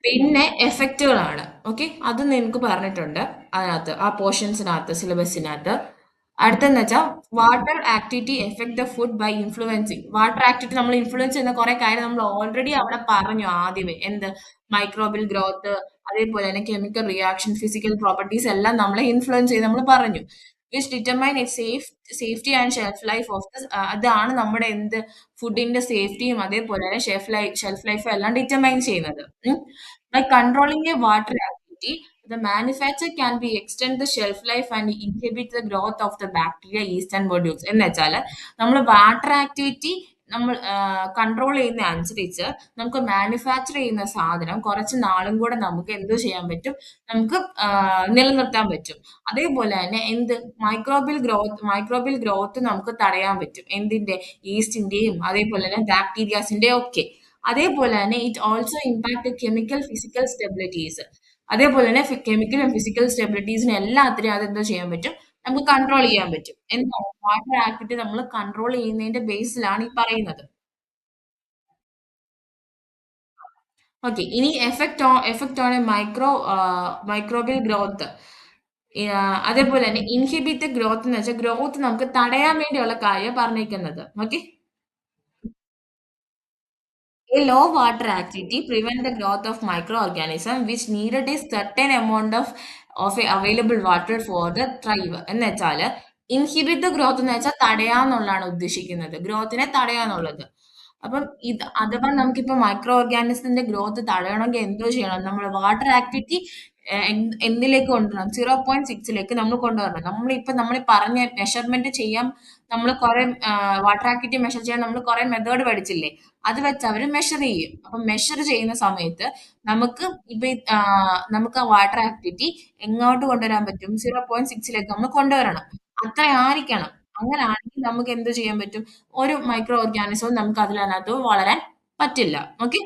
പിന്നെ എഫക്റ്റുകളാണ്. ഓക്കെ, അത് നിനക്ക് പറഞ്ഞിട്ടുണ്ട് അതിനകത്ത് ആ പോർഷൻസിനകത്ത് സിലബസിനകത്ത്. അടുത്തെന്ന് വെച്ചാൽ water activity effect the food by influencing. Water activity നമ്മൾ ഇൻഫ്ലുവൻസ് ചെയ്യുന്ന കുറെ കാര്യം നമ്മൾ ഓൾറെഡി അവിടെ പറഞ്ഞു ആദ്യമേ. എന്ത് മൈക്രോബിയൽ ഗ്രോത്ത്, അതേപോലെ തന്നെ കെമിക്കൽ റിയാക്ഷൻ, ഫിസിക്കൽ പ്രോപ്പർട്ടീസ് എല്ലാം നമ്മളെ ഇൻഫ്ലുവൻസ് ചെയ്ത് നമ്മൾ പറഞ്ഞു. Which determine safety and shelf life of the. അതാണ് നമ്മുടെ എന്ത് ഫുഡിന്റെ സേഫ്റ്റിയും അതേപോലെ തന്നെ ഷെൽഫ് ലൈഫും എല്ലാം ഡിറ്റർമൈൻ ചെയ്യുന്നത്. By controlling a water activity, the manufacturer can be extend the shelf life and inhibit the growth of the bacteria, yeast and modules. എന്ന് വെച്ചാല് നമ്മൾ വാട്ടർ ആക്ടിവിറ്റി നമ്മൾ കൺട്രോൾ ചെയ്യുന്ന അനുസരിച്ച് നമുക്ക് മാനുഫാക്ചർ ചെയ്യുന്ന സാധനം കുറച്ച് നാളും കൂടെ നമുക്ക് എന്ത് ചെയ്യാൻ പറ്റും, നമുക്ക് നിലനിർത്താൻ പറ്റും. അതേപോലെ തന്നെ മൈക്രോബിയൽ ഗ്രോത്ത് നമുക്ക് തടയാൻ പറ്റും. എന്തിന്റെ ഈസ്റ്റിന്റെയും അതേപോലെ തന്നെ ബാക്ടീരിയാസിന്റെയും ഒക്കെ. അതേപോലെ തന്നെ it also impact chemical physical stabilities. അതേപോലെ തന്നെ കെമിക്കൽ ആൻഡ് ഫിസിക്കൽ സ്റ്റെബിലിറ്റീസിന് എല്ലാത്തിനും അതെന്തോ ചെയ്യാൻ പറ്റും, നമുക്ക് കൺട്രോൾ ചെയ്യാൻ പറ്റും. എന്താണ് വാട്ടർ ആക്ടിവിറ്റി നമ്മൾ കൺട്രോൾ ചെയ്യുന്നതിന്റെ ബേസിലാണ് ഈ പറയുന്നത്. ഓക്കെ, ഇനി effect on A microbial growth. അതേപോലെ തന്നെ ഇൻഹിബിറ്റ് ഗ്രോത്ത് എന്ന് വെച്ചാൽ ഗ്രോത്ത് നമുക്ക് തടയാൻ വേണ്ടിയുള്ള കാര്യം പറഞ്ഞിരിക്കുന്നത്. Okay, a low water activity prevent the growth of microorganism which needed a certain amount of a available water for the thrive. എന്ന് വെച്ചാല് ഇൻഹിബിറ്റ് ദ ഗ്രോത്ത് എന്ന് വെച്ചാൽ തടയാന്നുള്ളതാണ് ഉദ്ദേശിക്കുന്നത്, ഗ്രോത്തിനെ തടയാന്നുള്ളത്. അപ്പം അഥവാ നമുക്കിപ്പോ മൈക്രോ ഓർഗാനിസത്തിന്റെ ഗ്രോത്ത് തടയണമെങ്കിൽ എന്തോ ചെയ്യണം, നമ്മൾ വാട്ടർ ആക്ടിവിറ്റി എന്തിലേക്ക് കൊണ്ടുവരണം, 0.6 നമ്മൾ കൊണ്ടുവരണം. നമ്മൾ പറഞ്ഞ മെഷർമെന്റ് ചെയ്യാൻ നമ്മൾ കുറെ വാട്ടർ ആക്ടിവിറ്റി മെഷർ ചെയ്യാൻ നമ്മൾ കുറെ മെത്തേഡ് പഠിച്ചില്ലേ, അത് വെച്ച് അവർ മെഷർ ചെയ്യും. അപ്പൊ മെഷർ ചെയ്യുന്ന സമയത്ത് നമുക്ക് നമുക്ക് ആ വാട്ടർ ആക്ടിവിറ്റി എങ്ങോട്ട് കൊണ്ടുവരാൻ പറ്റും, 0.6 നമ്മൾ കൊണ്ടുവരണം. അത്ര ആയിരിക്കണം. അങ്ങനെ ആണെങ്കിൽ നമുക്ക് എന്ത് ചെയ്യാൻ പറ്റും, ഒരു മൈക്രോ ഓർഗാനിസവും നമുക്ക് അതിനകത്ത് വളരാൻ പറ്റില്ല. ഓക്കെ,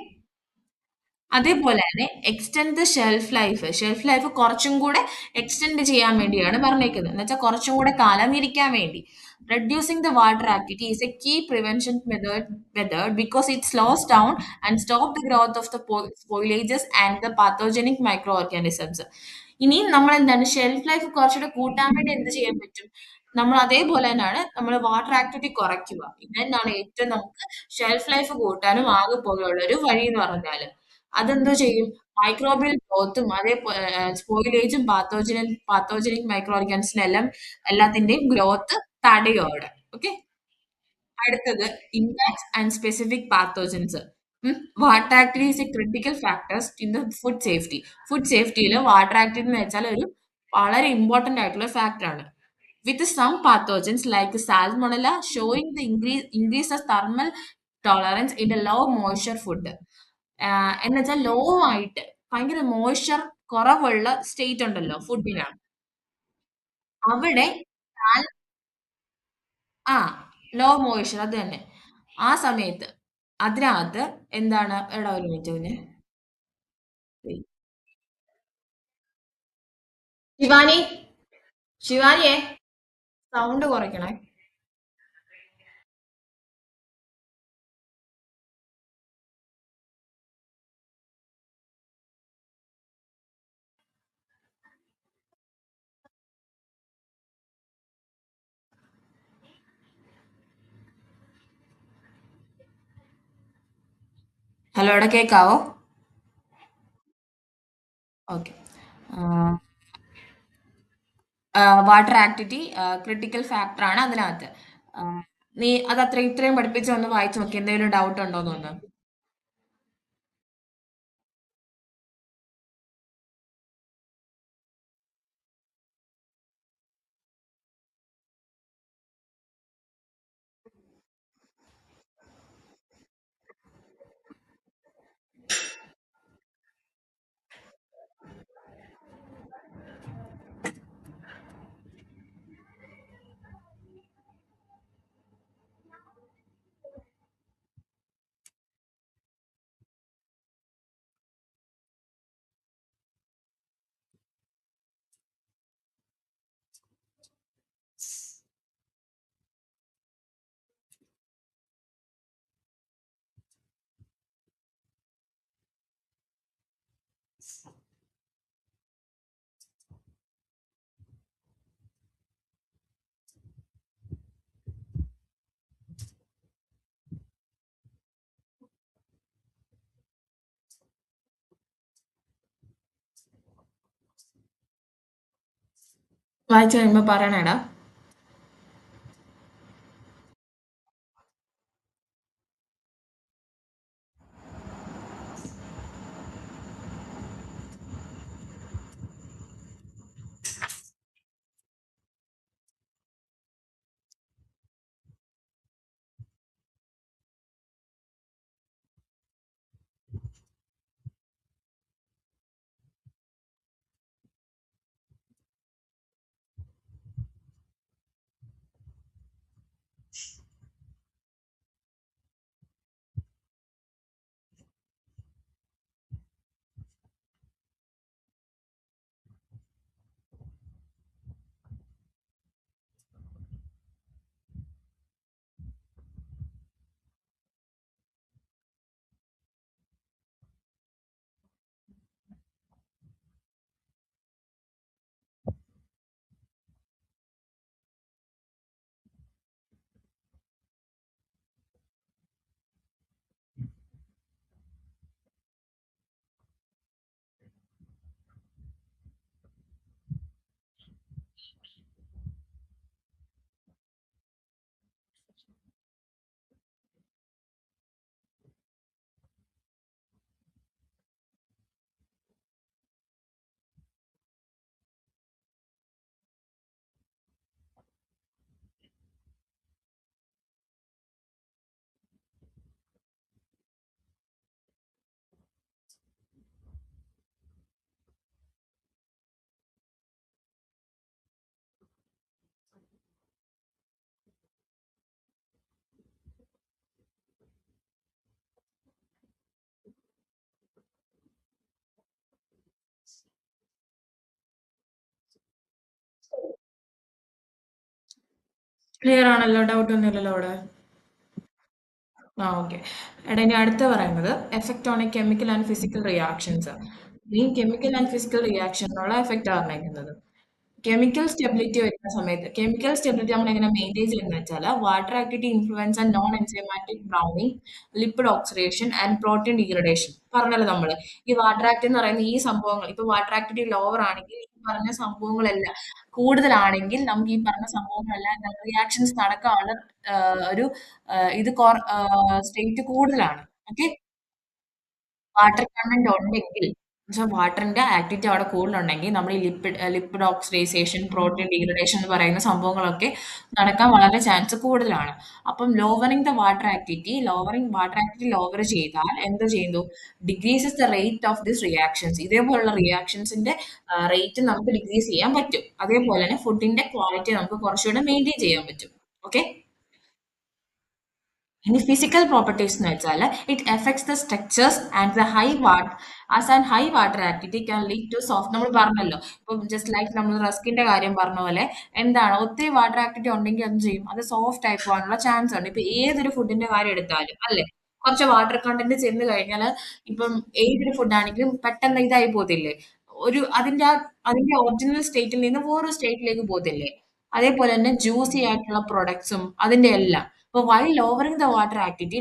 അതേപോലെ തന്നെ എക്സ്റ്റെൻഡ് ദ ഷെൽഫ് ലൈഫ് കുറച്ചും കൂടെ എക്സ്റ്റെൻഡ് ചെയ്യാൻ വേണ്ടിയാണ് പറഞ്ഞേക്കുന്നത്. എന്ന് വെച്ചാൽ കുറച്ചും കൂടെ കാലം ഇരിക്കാൻ വേണ്ടി. Reducing the water activity is a key prevention method because it slows down and stop the growth of the spoilages and the pathogenic micro organisms. ഇനിയും നമ്മൾ എന്താണ് ഷെൽഫ് ലൈഫ് കുറച്ചുകൂടെ കൂട്ടാൻ വേണ്ടി എന്ത് ചെയ്യാൻ പറ്റും, നമ്മൾ അതേപോലെ തന്നെയാണ് നമ്മൾ വാട്ടർ ആക്ടിവിറ്റി കുറയ്ക്കുക. ഇതെന്നാണ് ഏറ്റവും നമുക്ക് ഷെൽഫ് ലൈഫ് കൂട്ടാനും ആകെ പോലെയുള്ള ഒരു വഴി എന്ന് പറഞ്ഞാൽ. അതെന്തോ ചെയ്യും, മൈക്രോബിയൽ ഗ്രോത്തും അതേപോലെ സ്പോയിലേജും പാത്തോജനിക് മൈക്രോ ഓർഗാനിസം എല്ലാത്തിന്റെയും ഗ്രോത്ത് തടയും അവിടെ. ഓക്കെ, അടുത്തത് impacts and specific pathogens. Water activity is a critical factors in the food safety. Food സേഫ്റ്റിയിൽ വാട്ടർ ആക്ടിവിറ്റി എന്ന് വെച്ചാൽ ഒരു വളരെ ഇമ്പോർട്ടന്റ് ആയിട്ടുള്ള ഫാക്ടർ ആണ്. With some pathogens like salmonella showing the increase thermal tolerance in a low moisture food. എന്ന് വെച്ചാൽ law ആയിട്ട് ഭയങ്കര മോയ്സ്ചർ കുറവുള്ള സ്റ്റേറ്റ് ഉണ്ടല്ലോ ഫുഡിനാണ്, അവിടെ ആ ലോ മോയിസ്ചർ അത് തന്നെ. ആ സമയത്ത് അതിനകത്ത് എന്താണ് എടാ ഒരു മിനിറ്റ് കുഞ്ഞെ. ശിവാനി, ശിവാനിയെ സൗണ്ട് കുറയ്ക്കണേ. ഹലോ, എടാ കേക്കാവോ? Okay. Water activity critical factor ആണ് അതിനകത്ത്. ആ, നീ അത് അത്ര ഇത്രയും പഠിപ്പിച്ച് ഒന്ന് വായിച്ചു നോക്കി, എന്തെങ്കിലും ഡൗട്ട് ഉണ്ടോന്ന്. വായിച്ചു കഴിയുമ്പോ പറയണേടാ. ക്ലിയർ ആണല്ലോ, ഡൗട്ട് ഒന്നും ഇല്ലല്ലോ അവിടെ. ആ ഓക്കെ. എടാ ഇനി അടുത്ത പറയുന്നത് effect on A chemical and physical reactions. ഈ കെമിക്കൽ ആൻഡ് ഫിസിക്കൽ റിയാക്ഷനുള്ള എഫക്റ്റ് പറഞ്ഞേക്കുന്നത്. കെമിക്കൽ സ്റ്റെബിലിറ്റി വരുന്ന സമയത്ത് കെമിക്കൽ സ്റ്റെബിലിറ്റി നമ്മൾ എങ്ങനെ മെയിൻറ്റെയിൻ ചെയ്യുന്നത് വെച്ചാൽ water activity influence and non enzymatic Browning, lipid oxidation and protein degradation പറഞ്ഞല്ലോ നമ്മൾ. ഈ വാട്ടർ ആക്ട് എന്ന് പറയുന്ന ഈ സംഭവങ്ങൾ ഇപ്പൊ വാട്ടർ ആക്ടിവിറ്റി ലോവർ ആണെങ്കിൽ ഈ പറഞ്ഞ സംഭവങ്ങളെല്ലാം കൂടുതലാണെങ്കിൽ നമുക്ക് ഈ പറഞ്ഞ സംഭവങ്ങളെല്ലാം റിയാക്ഷൻസ് നടക്കാനുള്ള ഒരു ഇത് സ്റ്റേറ്റ് കൂടുതലാണ്. ഓക്കെ, വാട്ടർ കണ്ടന്റ് ഉണ്ടെങ്കിൽ പക്ഷെ വാട്ടറിന്റെ ആക്ടിവിറ്റി അവിടെ കൂടുതലുണ്ടെങ്കിൽ നമ്മൾ ഈ ലിപ്പിഡ് ഓക്സിഡൈസേഷൻ, പ്രോട്ടീൻ ഡീഗ്രഡേഷൻ എന്ന് പറയുന്ന സംഭവങ്ങളൊക്കെ നടക്കാൻ വളരെ ചാൻസ് കൂടുതലാണ്. അപ്പം ലോവറിംഗ് വാട്ടർ ആക്ടിവിറ്റി ലോവർ ചെയ്താൽ എന്ത് ചെയ്യുന്നു? Decreases the rate of this reactions. ഇതേപോലുള്ള റിയാക്ഷൻസിന്റെ റേറ്റ് നമുക്ക് ഡിക്രീസ് ചെയ്യാൻ പറ്റും. അതേപോലെ തന്നെ ഫുഡിന്റെ ക്വാളിറ്റി നമുക്ക് കുറച്ചുകൂടെ മെയിൻറ്റെയിൻ ചെയ്യാൻ പറ്റും. ഓക്കെ. ഇനി ഫിസിക്കൽ പ്രോപ്പർട്ടീസ് എന്ന് വെച്ചാൽ it effects the structures and the high what as and high water activity can lead to soft. നമ്മൾ പറഞ്ഞല്ലോ, ഇപ്പം ജസ്റ്റ് ലൈക്ക് നമ്മൾ റസ്കിന്റെ കാര്യം പറഞ്ഞ പോലെ എന്താണ്, ഒത്തിരി വാട്ടർ ആക്ടിവിറ്റി ഉണ്ടെങ്കിൽ എന്ത് ചെയ്യും, അത് സോഫ്റ്റ് ആയി പോകാനുള്ള ചാൻസ് ഉണ്ട്. ഇപ്പൊ ഏതൊരു ഫുഡിന്റെ കാര്യം എടുത്താലും അല്ലെ, കുറച്ച് വാട്ടർ കണ്ടന്റ് ചെന്ന് കഴിഞ്ഞാൽ ഇപ്പം ഏതൊരു ഫുഡാണെങ്കിലും പെട്ടെന്ന് ഇതായി പോകത്തില്ലേ, അതിന്റെ ഒറിജിനൽ സ്റ്റേറ്റിൽ നിന്ന് വേറൊരു സ്റ്റേറ്റിലേക്ക് പോകത്തില്ലേ. അതേപോലെ തന്നെ ജ്യൂസി ആയിട്ടുള്ള പ്രൊഡക്ട്സും അതിന്റെ എല്ലാം. അപ്പൊ why lowering the water activity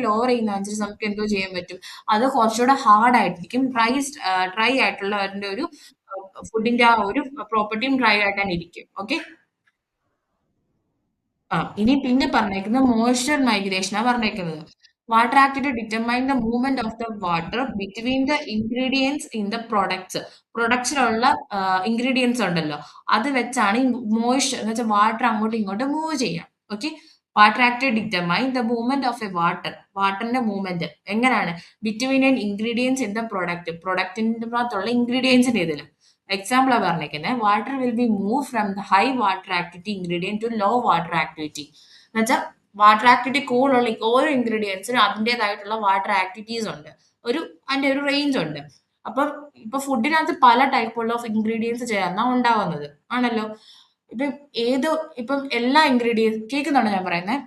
lower ചെയ്യുന്ന അനുസരിച്ച് നമുക്ക് എന്തോ ചെയ്യാൻ പറ്റും, അത് കുറച്ചുകൂടെ ഹാർഡ് ആയിട്ടിരിക്കും. ഡ്രൈ ആയിട്ടുള്ള അതിന്റെ ഒരു ഫുഡിന്റെ ആ ഒരു പ്രോപ്പർട്ടിയും ഡ്രൈ ആയിട്ടാണ് ഇരിക്കും. ഓക്കെ. ഇനി പിന്നെ പറഞ്ഞേക്കുന്നത് മോയ്സ്ചർ മൈഗ്രേഷനാ പറഞ്ഞേക്കുന്നത്. Water activity determine the movement of the water between the ingredients in the പ്രൊഡക്ട്സിലുള്ള ഇൻഗ്രീഡിയൻസ് ഉണ്ടല്ലോ, അത് വെച്ചാണ് ഈ മോയ്സ്ചർ എന്ന് വെച്ചാൽ വാട്ടർ അങ്ങോട്ടും ഇങ്ങോട്ടും മൂവ് ചെയ്യാം. Okay. Water activity determine the movement of a വാട്ടറിന്റെ മൂവ്മെന്റ് എങ്ങനെയാണ്, between an ingredients in the പ്രൊഡക്റ്റിന്റെ ഭാഗത്തുള്ള ഇൻഗ്രീഡിയൻസിന്റെ ഇതിൽ. എക്സാമ്പിൾ ആ പറഞ്ഞേക്കുന്നത്, water will be move from the high water activity ingredient to low water activity. എന്ന് വെച്ചാൽ വാട്ടർ ആക്ടിവിറ്റി കൂടുതലുള്ള ഓരോ ഇൻഗ്രീഡിയൻസിനും അതിൻ്റെതായിട്ടുള്ള വാട്ടർ ആക്ടിവിറ്റീസ് ഉണ്ട്, അതിന്റെ ഒരു റേഞ്ച് ഉണ്ട്. അപ്പം ഇപ്പൊ ഫുഡിനകത്ത് പല ടൈപ്പുള്ള ഓഫ് ഇൻഗ്രീഡിയൻസ് ചേർന്നാ ഉണ്ടാവുന്നത് ആണല്ലോ. ഇപ്പം ഏത് ഇപ്പം എല്ലാ ഇൻഗ്രീഡിയൻസ് കേൾക്കുന്നുണ്ടോ ഞാൻ പറയുന്നത്?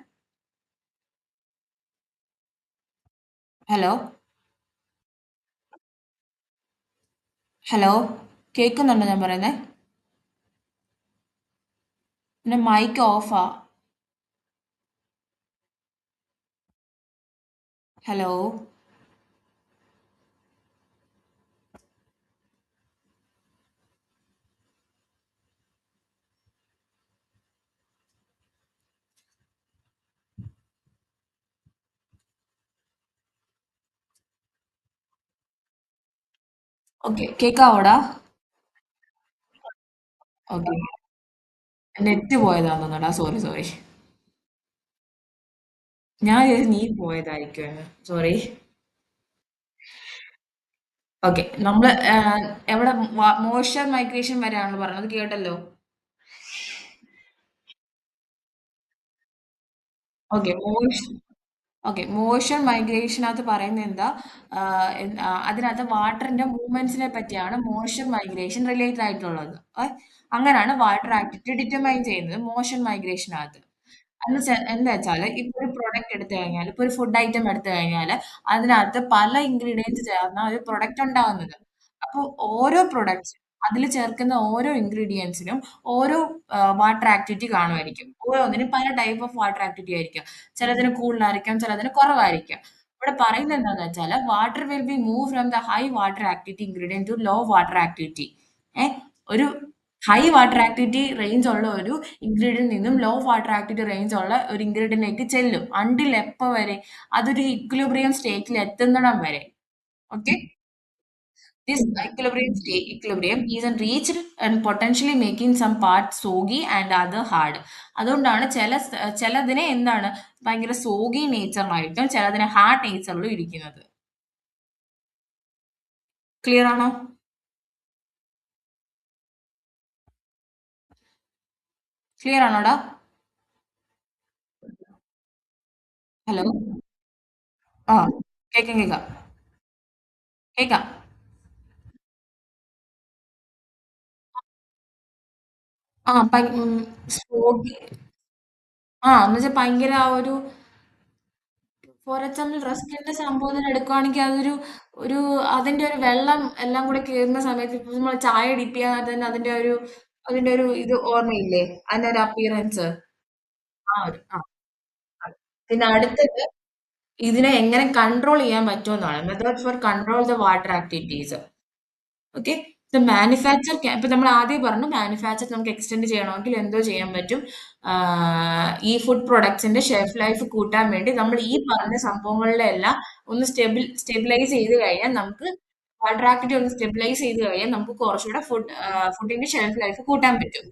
ഹലോ, ഹലോ, കേൾക്കുന്നുണ്ടോ ഞാൻ പറയുന്നത്? പിന്നെ മൈക്ക് ഓഫാ. ഹലോ. ഓക്കെ, കേൾക്കാവോടാ? ഓക്കെ. നെറ്റ് പോയതാന്ന് തോന്നടാ, സോറി സോറി. ഞാൻ വിചാരിച്ചു നീ പോയതായിരിക്കും, സോറി. ഓക്കെ. നമ്മള് എവിടെ മോയ്സ്ചർ മൈഗ്രേഷൻ വരെയാണല്ലോ പറഞ്ഞത്, കേട്ടല്ലോ. ഓക്കെ. മോയ്സ്ചർ മൈഗ്രേഷനകത്ത് പറയുന്നത് എന്താ, അതിനകത്ത് വാട്ടറിന്റെ മൂവ്മെന്റ്സിനെ പറ്റിയാണ് മോയ്സ്ചർ മൈഗ്രേഷൻ റിലേറ്റഡ് ആയിട്ടുള്ളത്. അങ്ങനെയാണ് വാട്ടർ ആക്ടിവിറ്റി ഡിറ്റർമൈൻ ചെയ്യുന്നത് മോഷൻ മൈഗ്രേഷനകത്ത്. എന്താ വെച്ചാല് ഇപ്പൊ ഒരു പ്രൊഡക്റ്റ് എടുത്തു കഴിഞ്ഞാൽ, ഇപ്പൊ ഒരു ഫുഡ് ഐറ്റം എടുത്തു കഴിഞ്ഞാൽ അതിനകത്ത് പല ഇൻഗ്രീഡിയൻസ് ചേർന്ന ഒരു പ്രൊഡക്റ്റ് ഉണ്ടാവുന്നത്. അപ്പോൾ ഓരോ പ്രൊഡക്ട്സ് അതിൽ ചേർക്കുന്ന ഓരോ ഇൻഗ്രീഡിയൻസിനും ഓരോ വാട്ടർ ആക്ടിവിറ്റി കാണുമായിരിക്കും. ഓരോന്നിനും പല ടൈപ്പ് ഓഫ് വാട്ടർ ആക്ടിവിറ്റി ആയിരിക്കും. ചിലതിന് കൂടുതലായിരിക്കാം, ചിലതിന് കുറവായിരിക്കാം. ഇവിടെ പറയുന്നത് എന്താണെന്ന് വെച്ചാൽ water will be move from the high water activity ingredient to low water activity. ഒരു ഹൈ വാട്ടർ ആക്ടിവിറ്റി റേഞ്ച് ഉള്ള ഒരു ഇൻഗ്രീഡിയന്റ് നിന്നും ലോ വാട്ടർ ആക്ടിവിറ്റി റേഞ്ച് ഉള്ള ഒരു ഇൻഗ്രീഡിയന്റിലേക്ക് ചെല്ലും. അണ്ടിൽ എപ്പോ വരെ, അതൊരു ഇക്വിലിബ്രിയം സ്റ്റേറ്റിൽ എത്തുന്നിടം വരെ. Okay. This equilibrium is reached and potentially making some parts soggy and other hard. അതുകൊണ്ടാണ് ചിലതിനെ എന്താണ് ഭയങ്കര സോഗി നേച്ചറിലായിട്ടും ചിലതിനെ ഹാർഡ് നേച്ചറിലും ഇരിക്കുന്നത്. ക്ലിയർ ആണോ? ക്ലിയർ ആണോടാ? ഹലോ. ആ, കേക്കാം കേക്കാം കേക്കാം. ആ, സോഗി. എന്ന് വെച്ചാൽ ഭയങ്കര ആ ഒരു, ഫോർ എക്സാമ്പിൾ റസ്കിന്റെ സംഭവത്തിൽ എടുക്കുവാണെങ്കിൽ ഒരു അതിന്റെ ഒരു വെള്ളം എല്ലാം കൂടെ കേറുന്ന സമയത്ത് ഇപ്പൊ നമ്മൾ ചായ ഡിപ്പ് ചെയ്യാൻ തന്നെ അതിന്റെ ഒരു ഇത് ഓർമ്മയില്ലേ, അതിന്റെ ഒരു അപ്പിയറൻസ്. ആ. പിന്നെ അടുത്തത് ഇതിനെ എങ്ങനെ കൺട്രോൾ ചെയ്യാൻ പറ്റുമെന്നാണ്, method for control the water activities. Okay. ഇപ്പൊ നമ്മൾ ആദ്യം പറഞ്ഞു, മാനുഫാക്ചർ നമുക്ക് എക്സ്റ്റെൻഡ് ചെയ്യണമെങ്കിൽ എന്തോ ചെയ്യാൻ പറ്റും, ഈ ഫുഡ് പ്രൊഡക്ട്സിന്റെ ഷെൽഫ് ലൈഫ് കൂട്ടാൻ വേണ്ടി നമ്മൾ ഈ പറഞ്ഞ സംഭവങ്ങളിലെ എല്ലാം ഒന്ന് സ്റ്റെബിലൈസ് ചെയ്ത് കഴിഞ്ഞാൽ നമുക്ക് വാട്ടർ ആക്ടിവിറ്റി ഒന്ന് സ്റ്റെബിലൈസ് ചെയ്ത് കഴിഞ്ഞാൽ നമുക്ക് കുറച്ചുകൂടെ ഫുഡിന്റെ ഷെൽഫ് ലൈഫ് കൂട്ടാൻ പറ്റും.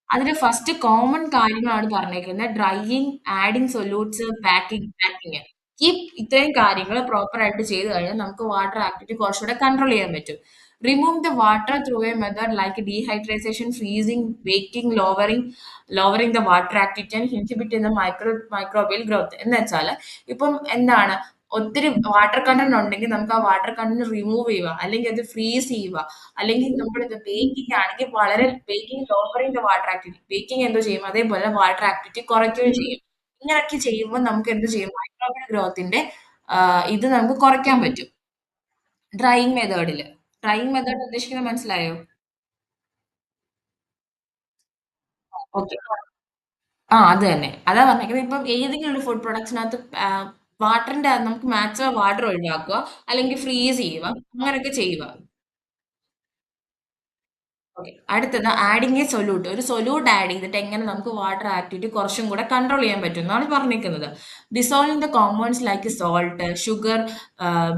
അതിൽ ഫസ്റ്റ് കോമൺ കാര്യങ്ങളാണ് പറഞ്ഞേക്കുന്നത്: ഡ്രൈയിങ്, ആഡിങ് സൊല്യൂട്ട്സ്, പാക്കിങ്. ഈ ഇത്രയും കാര്യങ്ങൾ പ്രോപ്പർ ആയിട്ട് ചെയ്ത് കഴിഞ്ഞാൽ നമുക്ക് വാട്ടർ ആക്ടിവിറ്റി കുറച്ചുകൂടെ കൺട്രോൾ ചെയ്യാൻ പറ്റും. Remove the water through A method like dehydration, freezing, baking, lowering the water activity and inhibiting the microbial growth. എന്ന് വെച്ചാൽ ഇപ്പം എന്താണ്, ഒത്തിരി വാട്ടർ കണ്ടന്റ് ഉണ്ടെങ്കിൽ നമുക്ക് ആ വാട്ടർ കണ്ടന്റ് റിമൂവ് ചെയ്യുക, അല്ലെങ്കിൽ അത് ഫ്രീസ് ചെയ്യുക, അല്ലെങ്കിൽ നമ്മൾ ഇത് ബേക്കിംഗ് ആണെങ്കിൽ വളരെ baking lowering the water activity, baking എന്തോ ചെയ്യും അതേപോലെ വാട്ടർ ആക്ടിവിറ്റി കുറയ്ക്കുകയും ചെയ്യും. ഇങ്ങനെയൊക്കെ ചെയ്യുമ്പോൾ നമുക്ക് എന്ത് ചെയ്യും, മൈക്രോബിയൽ ഗ്രോത്തിന്റെ ഇത് നമുക്ക് കുറയ്ക്കാൻ പറ്റും. ഡ്രൈയിങ് മെത്തേഡിൽ, ഡ്രൈയിങ് മെത്തേഡ് ഉദ്ദേശിക്കുന്നത് മനസ്സിലായോ? ഓക്കെ. അത് തന്നെ. അതാ പറഞ്ഞേക്കുന്നത്. ഇപ്പം ഏതെങ്കിലും ഒരു ഫുഡ് പ്രൊഡക്ട്സിനകത്ത് വാട്ടറിന്റെ നമുക്ക് മാക്സിമം വാട്ടർ ഒഴിവാക്കുക, അല്ലെങ്കിൽ ഫ്രീസ് ചെയ്യുക, അങ്ങനെയൊക്കെ ചെയ്യുക. ഓക്കെ. അടുത്തത് ആഡിങ് എ സൊല്യൂട്ട്. ഒരു സൊല്യൂട്ട് ആഡ് ചെയ്തിട്ട് എങ്ങനെ നമുക്ക് വാട്ടർ ആക്ടിവിറ്റി കുറച്ചും കൂടെ കൺട്രോൾ ചെയ്യാൻ പറ്റും എന്നാണ് പറഞ്ഞിരിക്കുന്നത്. Dissolve the compounds like salt, sugar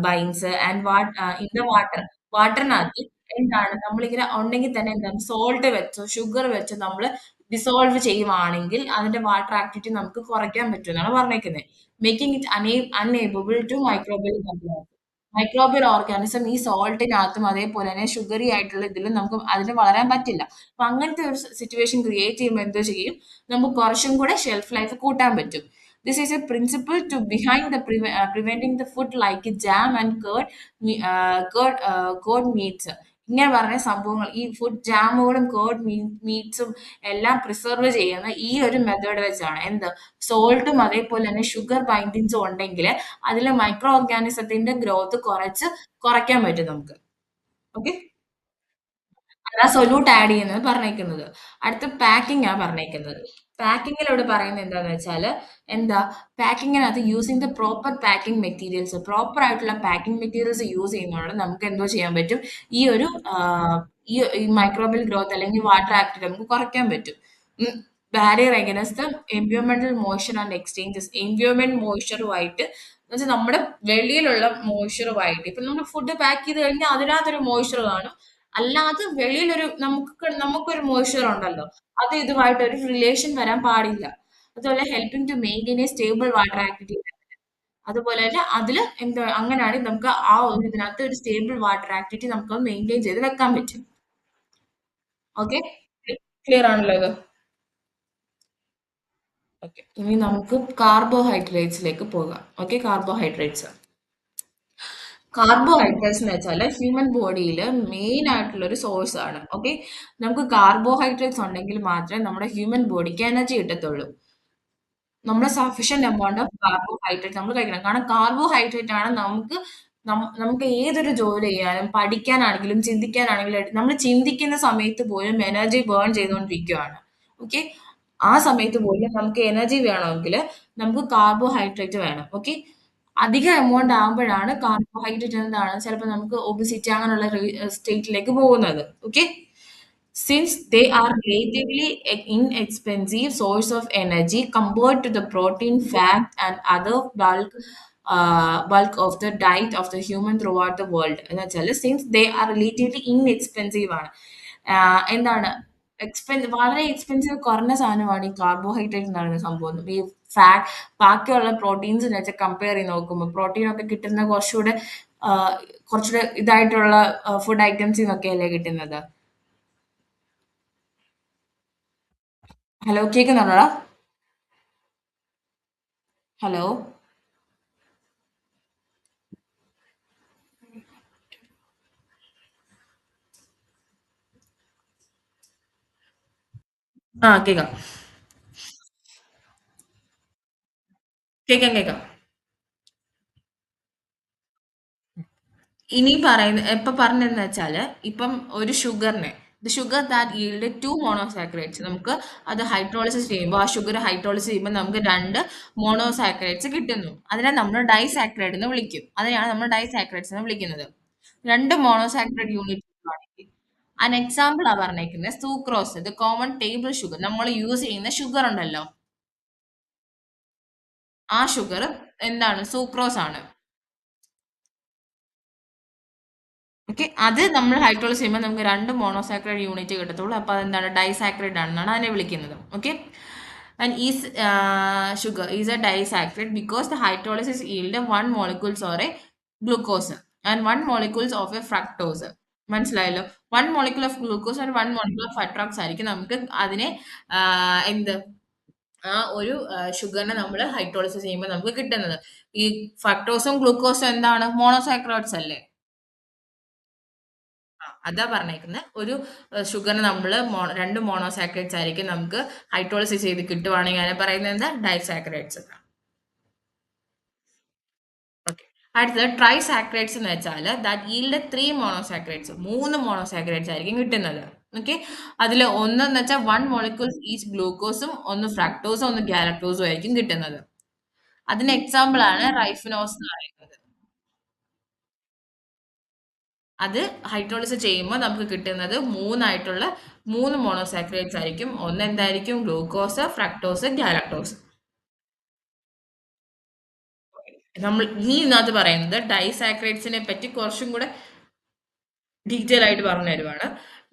bines and in the water. വാട്ടറിനകത്ത് എന്താണ് നമ്മളിങ്ങനെ ഉണ്ടെങ്കിൽ തന്നെ എന്താണ്, സോൾട്ട് വെച്ചോ ഷുഗർ വെച്ചോ നമ്മൾ ഡിസോൾവ് ചെയ്യുവാണെങ്കിൽ അതിന്റെ വാട്ടർ ആക്ടിവിറ്റി നമുക്ക് കുറയ്ക്കാൻ പറ്റും എന്നാണ് പറഞ്ഞേക്കുന്നത്. Making it unable to microbial control. Microbial organism ഈ സോൾട്ടിനകത്തും അതേപോലെ തന്നെ ഷുഗറി ആയിട്ടുള്ള ഇതിലും നമുക്ക് അതിന് വളരാൻ പറ്റില്ല. അപ്പൊ അങ്ങനത്തെ ഒരു സിറ്റുവേഷൻ ക്രിയേറ്റ് ചെയ്യുമ്പോൾ എന്തോ ചെയ്യും, നമുക്ക് കുറച്ചും കൂടെ ഷെൽഫ് ലൈഫ് കൂട്ടാൻ പറ്റും. This is a principle to behind the preventing the food like jam and cured meats. ഇങ്ങനെ പറഞ്ഞ സംഭവങ്ങൾ, ഈ ഫുഡ് ജാമുകളും കേർഡ് മീറ്റ്സും എല്ലാം പ്രിസർവ് ചെയ്യുന്ന ഈ ഒരു മെത്തേഡ് വെച്ചാണ്. എന്ത്, സോൾട്ടും അതേപോലെ തന്നെ ഷുഗർ ബൈൻഡിങ്സും ഉണ്ടെങ്കിൽ അതിൽ മൈക്രോ ഓർഗാനിസത്തിന്റെ ഗ്രോത്ത് കുറയ്ക്കാൻ പറ്റും നമുക്ക്. ഓക്കെ. അതാ സൊല്യൂട്ട് ആഡ് ചെയ്യുന്നത് പറഞ്ഞേക്കുന്നത്. അടുത്ത പാക്കിംഗ് ആ പറഞ്ഞേക്കുന്നത്. പാക്കിങ്ങിൽ ഇവിടെ പറയുന്നത് എന്താന്ന് വെച്ചാൽ, എന്താ, പാക്കിങ്ങിനകത്ത് using the proper packing materials, proper ആയിട്ടുള്ള പാക്കിംഗ് മെറ്റീരിയൽസ് യൂസ് ചെയ്യുന്നതുകൊണ്ട് നമുക്ക് എന്തോ ചെയ്യാൻ പറ്റും, ഈ ഒരു ഈ മൈക്രോബിയൽ ഗ്രോത്ത് അല്ലെങ്കിൽ വാട്ടർ ആക്ടിവിറ്റി നമുക്ക് കുറയ്ക്കാൻ പറ്റും. ബാരിയർ അഗൈൻസ്റ്റ് എൻവയോൺമെന്റൽ മോയ്സ്ചർ ആൻഡ് എക്സ്ചേഞ്ചസ്. എൻവയോൺമെന്റ് മോയ്സ്ചറുമായിട്ട് എന്ന് വെച്ചാൽ നമ്മുടെ വെളിയിലുള്ള മോയ്സ്ചറുമായിട്ട്, ഇപ്പൊ നമ്മൾ ഫുഡ് പാക്ക് ചെയ്ത് കഴിഞ്ഞാൽ അതിനകത്തൊരു മോയ്സ്ചർ കാണും, അല്ലാതെ വെളിയിലൊരു നമുക്കൊരു മോയ്സ്ചർ ഉണ്ടല്ലോ, അത് ഇതുമായിട്ട് ഒരു റിലേഷൻ വരാൻ പാടില്ല. അതുപോലെ helping to maintain a stable water activity. അതുപോലെ തന്നെ അതില് എന്താ, അങ്ങനെയാണെങ്കിൽ നമുക്ക് ആ ഒരു ഇതിനകത്ത് ഒരു സ്റ്റേബിൾ വാട്ടർ ആക്ടിവിറ്റി നമുക്ക് മെയിൻറ്റെയിൻ ചെയ്ത് വെക്കാൻ പറ്റും. ഓക്കെ. ക്ലിയർ ആണല്ലോ ഇത്? ഓക്കെ. ഇനി നമുക്ക് കാർബോഹൈഡ്രേറ്റ്സിലേക്ക് പോകാം. ഓക്കെ. കാർബോഹൈഡ്രേറ്റ്സ് എന്ന് വെച്ചാൽ ഹ്യൂമൻ ബോഡിയിൽ മെയിൻ ആയിട്ടുള്ള ഒരു സോഴ്സ് ആണ്. ഓക്കെ. നമുക്ക് കാർബോഹൈഡ്രേറ്റ്സ് ഉണ്ടെങ്കിൽ മാത്രമേ നമ്മുടെ ഹ്യൂമൻ ബോഡിക്ക് എനർജി കിട്ടത്തുള്ളൂ. നമ്മൾ സഫീഷ്യന്റ് എമൗണ്ട് ഓഫ് കാർബോഹൈഡ്രേറ്റ് നമ്മൾ കഴിക്കണം. കാരണം കാർബോഹൈഡ്രേറ്റ് ആണ് നമുക്ക് ഏതൊരു ജോലി ചെയ്യാനും പഠിക്കാനാണെങ്കിലും ചിന്തിക്കാനാണെങ്കിലും നമ്മൾ ചിന്തിക്കുന്ന സമയത്ത് പോലും എനർജി ബേൺ ചെയ്തുകൊണ്ടിരിക്കുകയാണ്. ഓക്കെ. ആ സമയത്ത് പോലും നമുക്ക് എനർജി വേണമെങ്കിൽ നമുക്ക് കാർബോഹൈഡ്രേറ്റ് വേണം. ഓക്കെ. അധിക എമൗണ്ട് ആകുമ്പോഴാണ് കാർബോഹൈഡ്രേറ്റ് എന്താണ് ചിലപ്പോൾ നമുക്ക് ഒബിസിറ്റി അങ്ങനെയുള്ള സ്റ്റേറ്റിലേക്ക് പോകുന്നത്. Okay. Since they are relatively inexpensive source of energy compared to the protein, fat, and other bulk of the diet of the human throughout the world. എന്ന് വെച്ചാൽ since they are relatively inexpensive ആണ്. എന്താണ്, വളരെ expensive കുറഞ്ഞ സാധനമാണ് ഈ carbohydrate എന്ന് പറയുന്ന സംഭവം. ഈ ഫാറ്റ്, ബാക്കിയുള്ള പ്രോട്ടീൻസിനെ വെച്ച് കമ്പയർ ചെയ്ത് നോക്കുമ്പോൾ പ്രോട്ടീനൊക്കെ കിട്ടുന്ന കുറച്ചുകൂടെ ഇതായിട്ടുള്ള ഫുഡ് ഐറ്റംസിൽ നിന്നൊക്കെയല്ലേ കിട്ടുന്നത്. ഹലോ, കേൾക്കുന്നുണ്ടോടാ? ഹലോ. കേൾക്കാം. കേൾക്കാം. ഇനി ഇപ്പൊ പറഞ്ഞതെന്ന് വെച്ചാല്, ഇപ്പം ഒരു ഷുഗറിനെ, the sugar that yield to monosaccharides, നമുക്ക് അത് ഹൈഡ്രോളിസിസ് ചെയ്യുമ്പോൾ ആ ഷുഗർ ഹൈഡ്രോളിസിസ് ചെയ്യുമ്പോൾ നമുക്ക് രണ്ട് മോണോസാക്കറൈഡ്സ് കിട്ടുന്നു. അതിനെ നമ്മൾ ഡൈസാക്കറൈഡ് എന്ന് വിളിക്കും. അതിനെയാണ് നമ്മൾ ഡൈസാക്കറൈഡ്സ് എന്ന് വിളിക്കുന്നത്. രണ്ട് മോണോസാക്കറൈഡ് യൂണിറ്റ് ആണെങ്കിൽ അൻ എക്സാമ്പിൾ ആ പറഞ്ഞേക്കുന്നത് സൂക്രോസ്, ഇത് കോമൺ ടേബിൾ ഷുഗർ, നമ്മൾ യൂസ് ചെയ്യുന്ന ഷുഗർ ഉണ്ടല്ലോ, ആ ഷുഗർ എന്താണ്, സൂക്രോസ് ആണ്. ഓക്കെ, അത് നമ്മൾ ഹൈഡ്രോളിസ് ചെയ്യുമ്പോൾ നമുക്ക് രണ്ട് മോണോസാക്രൈഡ് യൂണിറ്റ് കിട്ടത്തുള്ളൂ. അപ്പോൾ അതെന്താണ്, ഡൈസാക്രൈഡ് ആണെന്നാണ് അതിനെ വിളിക്കുന്നത്. Okay, and is sugar is a disaccharide because the hydrolysis yield one molecules or a glucose and one molecules of a fructose. മനസ്സിലായല്ലോ, one molecule of glucose and one molecule of fructose ആയിരിക്കും നമുക്ക് അതിനെ എന്ത് ആ ഒരു ഷുഗറിനെ നമ്മൾ hydrolysis ചെയ്യുമ്പോൾ നമുക്ക് കിട്ടുന്നത്. ഈ ഫ്രക്ടോസും ഗ്ലൂക്കോസും എന്താണ്, മോണോസാക്രൈഡ്സ് അല്ലേ? അതാ പറഞ്ഞേക്കുന്നത്. ഒരു ഷുഗറിന് നമ്മൾ രണ്ട് മോണോസാക്രൈഡ്സ് ആയിരിക്കും നമുക്ക് ഹൈഡ്രോളിസിസ് ചെയ്ത് കിട്ടുവാണെങ്കിൽ അതിനെ പറയുന്നത് എന്താ, ഡൈസാക്രൈഡ്സ് എന്നാണ്. ഓക്കെ, അടുത്തത് ട്രൈസാക്രൈഡ്സ് എന്ന് വെച്ചാൽ ദാറ്റ് yield ത്രീ മോണോസാക്രൈഡ്സ്, മൂന്ന് മോണോസാക്രൈഡ്സ് ആയിരിക്കും കിട്ടുന്നത്. ഓക്കെ, അതിൽ ഒന്നെന്ന് വെച്ചാൽ വൺ മോളിക്യൂൾസ് ഈച്ച് ഗ്ലൂക്കോസും ഒന്ന് ഫ്രക്ടോസും ഒന്ന് ഗാലക്ടോസും ആയിരിക്കും കിട്ടുന്നത്. അതിന് എക്സാമ്പിൾ ആണ് റൈഫിനോസ് എന്ന് പറയുന്നത്. അത് ഹൈഡ്രോളിസിസ് ചെയ്യുമ്പോൾ നമുക്ക് കിട്ടുന്നത് മൂന്നായിട്ടുള്ള മൂന്ന് മോണോസാക്രൈഡ്സ് ആയിരിക്കും. ഒന്ന് എന്തായിരിക്കും, ഗ്ലൂക്കോസ്, ഫ്രക്ടോസ്, ഗാലക്ടോസ്. നമ്മൾ ഇനി ഇതിനകത്ത് പറയുന്നത് ഡൈസാക്രൈഡ്സിനെ പറ്റി കുറച്ചും കൂടെ ഡീറ്റെയിൽ ആയിട്ട് പറഞ്ഞു തരുവാണ്.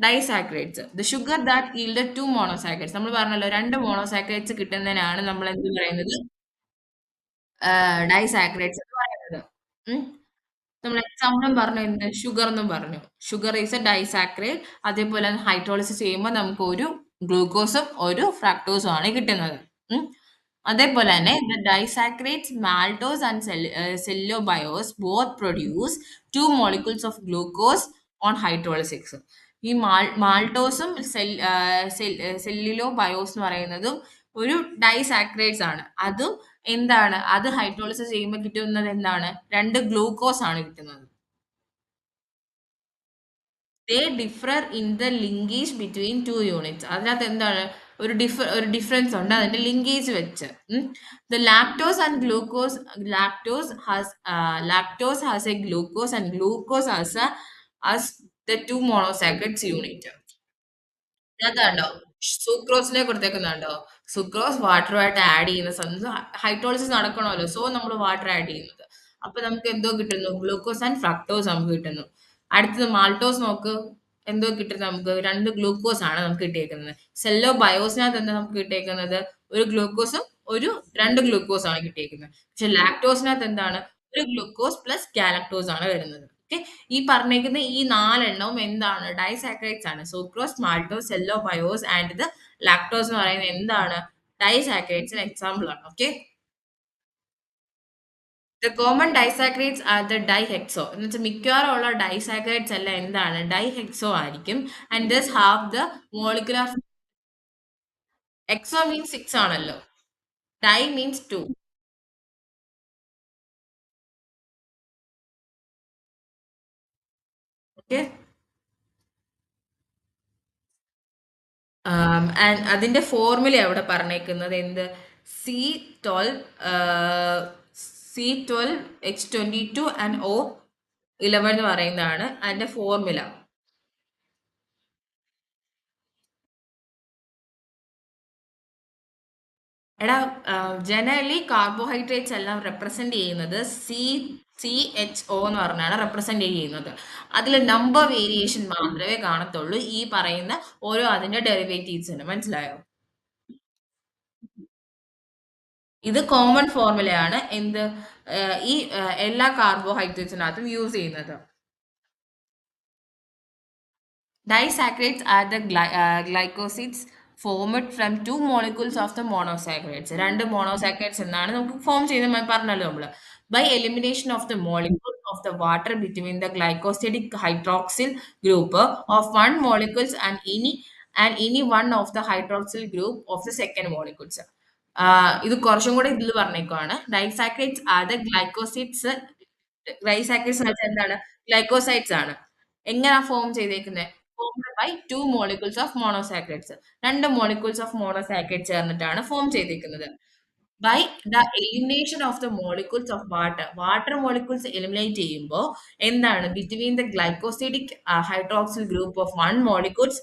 Disaccharides, the sugar that yield two monosaccharides. നമ്മൾ പറഞ്ഞല്ലോ രണ്ട് മോണോസാക്രൈഡ്സ് കിട്ടുന്നതിനാണ് നമ്മൾ എന്ത് പറയുന്നത്, ഡൈസാക്രൈഡ്സ് എന്ന് പറയുന്നത്. ഉം. നമ്മൾ എക്സാമ്പിളും പറഞ്ഞു, എന്ത്, ഷുഗർ എന്നും പറഞ്ഞു. Sugar is a disaccharide. അതേപോലെ ഹൈഡ്രോളിസിസ് ചെയ്യുമ്പോൾ നമുക്ക് ഒരു ഗ്ലൂക്കോസും ഒരു ഫ്രക്ടോസും ആണ് കിട്ടുന്നത്. ഉം. അതേപോലെ തന്നെ disaccharides maltose and cellobiose both produce two molecules of glucose on hydrolysis. ഈ മാൾട്ടോസും സെല്ലിലോ ബയോസ് എന്ന് പറയുന്നതും ഒരു ഡൈസാക്രൈഡ്സ് ആണ്. അതും എന്താണ്, അത് ഹൈഡ്രോളിസിസ് ചെയ്യുമ്പോൾ കിട്ടുന്നത് എന്താണ്, രണ്ട് ഗ്ലൂക്കോസ് ആണ് കിട്ടുന്നത്. They differ in the linkage between two units. അതിനകത്ത് എന്താണ്, ഒരു ഡിഫറൻസ് ഉണ്ട് അതിന്റെ ലിങ്കേജ് വെച്ച്. The lactose and glucose, lactose has a glucose and glucose has as the two monosaccharides unit. ഇതിനകത്തുണ്ടോ സുക്രോസിനെ കൊടുത്തേക്കുന്നുണ്ടോ, സുക്രോസ് വാട്ടറുമായിട്ട് ആഡ് ചെയ്യുന്ന സമയത്ത് ഹൈഡ്രോളിസിസ് നടക്കണമല്ലോ, സോ നമ്മൾ വാട്ടർ ആഡ് ചെയ്യുന്നത്. അപ്പൊ നമുക്ക് എന്തോ കിട്ടുന്നു, ഗ്ലൂക്കോസ് ആൻഡ് ഫ്രക്ടോസ് നമുക്ക് കിട്ടുന്നു. അടുത്തത് മാൾട്ടോസ് നോക്ക്, എന്തോ കിട്ടുന്നത് നമുക്ക്, രണ്ട് ഗ്ലൂക്കോസ് ആണ് നമുക്ക് കിട്ടിയേക്കുന്നത്. സെല്ലോ ബയോസിനകത്ത് എന്താ നമുക്ക് കിട്ടിയേക്കുന്നത്, ഒരു ഗ്ലൂക്കോസും ഒരു രണ്ട് ഗ്ലൂക്കോസ് ആണ് കിട്ടിയേക്കുന്നത്. പക്ഷെ ലാക്ടോസിനകത്ത് എന്താണ്, ഒരു ഗ്ലൂക്കോസ് പ്ലസ് ഗാലക്ടോസ് ആണ് വരുന്നത്. ഓക്കെ, ഈ പറഞ്ഞേക്കുന്ന ഈ നാലെണ്ണവും എന്താണ്, ഡൈസാക്രൈഡ്സ് ആണ്. Sucrose, maltose, cellobiose and the lactose എന്ന് പറയുന്നത് എന്താണ്, ഡൈസാക്രൈഡ്സിന് എക്സാമ്പിൾ ആണ്. Okay, the common disaccharides are the dihexose എന്ന് വെച്ചാൽ മിക്കവാറും ഉള്ള ഡൈസാക്രൈഡ്സ് എല്ലാം എന്താണ്, ഡൈഹെക്സോ ആയിരിക്കും. And thus have the molecular, hexo means six ആണല്ലോ, di means two. Okay, and അതിന്റെ ഫോർമുല അവിടെ പറഞ്ഞേക്കുന്നത് എന്ത്, C12, C12H22 ആൻഡ് O11 എന്ന് പറയുന്നതാണ് അതിന്റെ ഫോർമുല. എടാ, ജനറലി കാർബോഹൈഡ്രേറ്റ്സ് എല്ലാം റെപ്രസെന്റ് ചെയ്യുന്നത് CHO എന്ന് പറഞ്ഞാണ് റെപ്രസെന്റ് ചെയ്യുന്നത്. അതിൽ നമ്പർ വേരിയേഷൻ മാത്രമേ കാണത്തുള്ളൂ ഈ പറയുന്ന ഓരോ അതിന്റെ ഡെറിവേറ്റീവ്സിന്. മനസ്സിലായോ? ഇത് കോമൺ ഫോർമുലയാണ് എന്ത്, ഈ എല്ലാ കാർബോഹൈഡ്രേറ്റ്സിനകത്തും യൂസ് ചെയ്യുന്നത്. Disaccharides are the glycosides formed from two molecules of the monosaccharides. രണ്ട് monosaccharides എന്നാണ് നമുക്ക് ഫോം ചെയ്ത് പറഞ്ഞല്ലോ നമ്മള്. By elimination of the molecule of the water between the glycosidic hydroxyl group of one molecules and any one of the hydroxyl group of the second molecules. ഇത് കുറച്ചും കൂടെ ഇതിൽ പറഞ്ഞേക്കുവാണ്. Disaccharides are the glycosides. Disaccharides എന്ന് വെച്ചാൽ എന്താണ്, glycosides ആണ്. എങ്ങനെയാ form ചെയ്തേക്കുന്നത്, formed by two molecules of monosaccharides. രണ്ട് മോളിക്യൂൾസ് ഓഫ് മോണോസാക്രൈഡ് ചേർന്നിട്ടാണ് ഫോം ചെയ്തേക്കുന്നത്. By the elimination of the molecules of water molecules eliminate ചെയ്യുമ്പോൾ എന്താണ്, between the glycosidic hydroxyl group of one molecules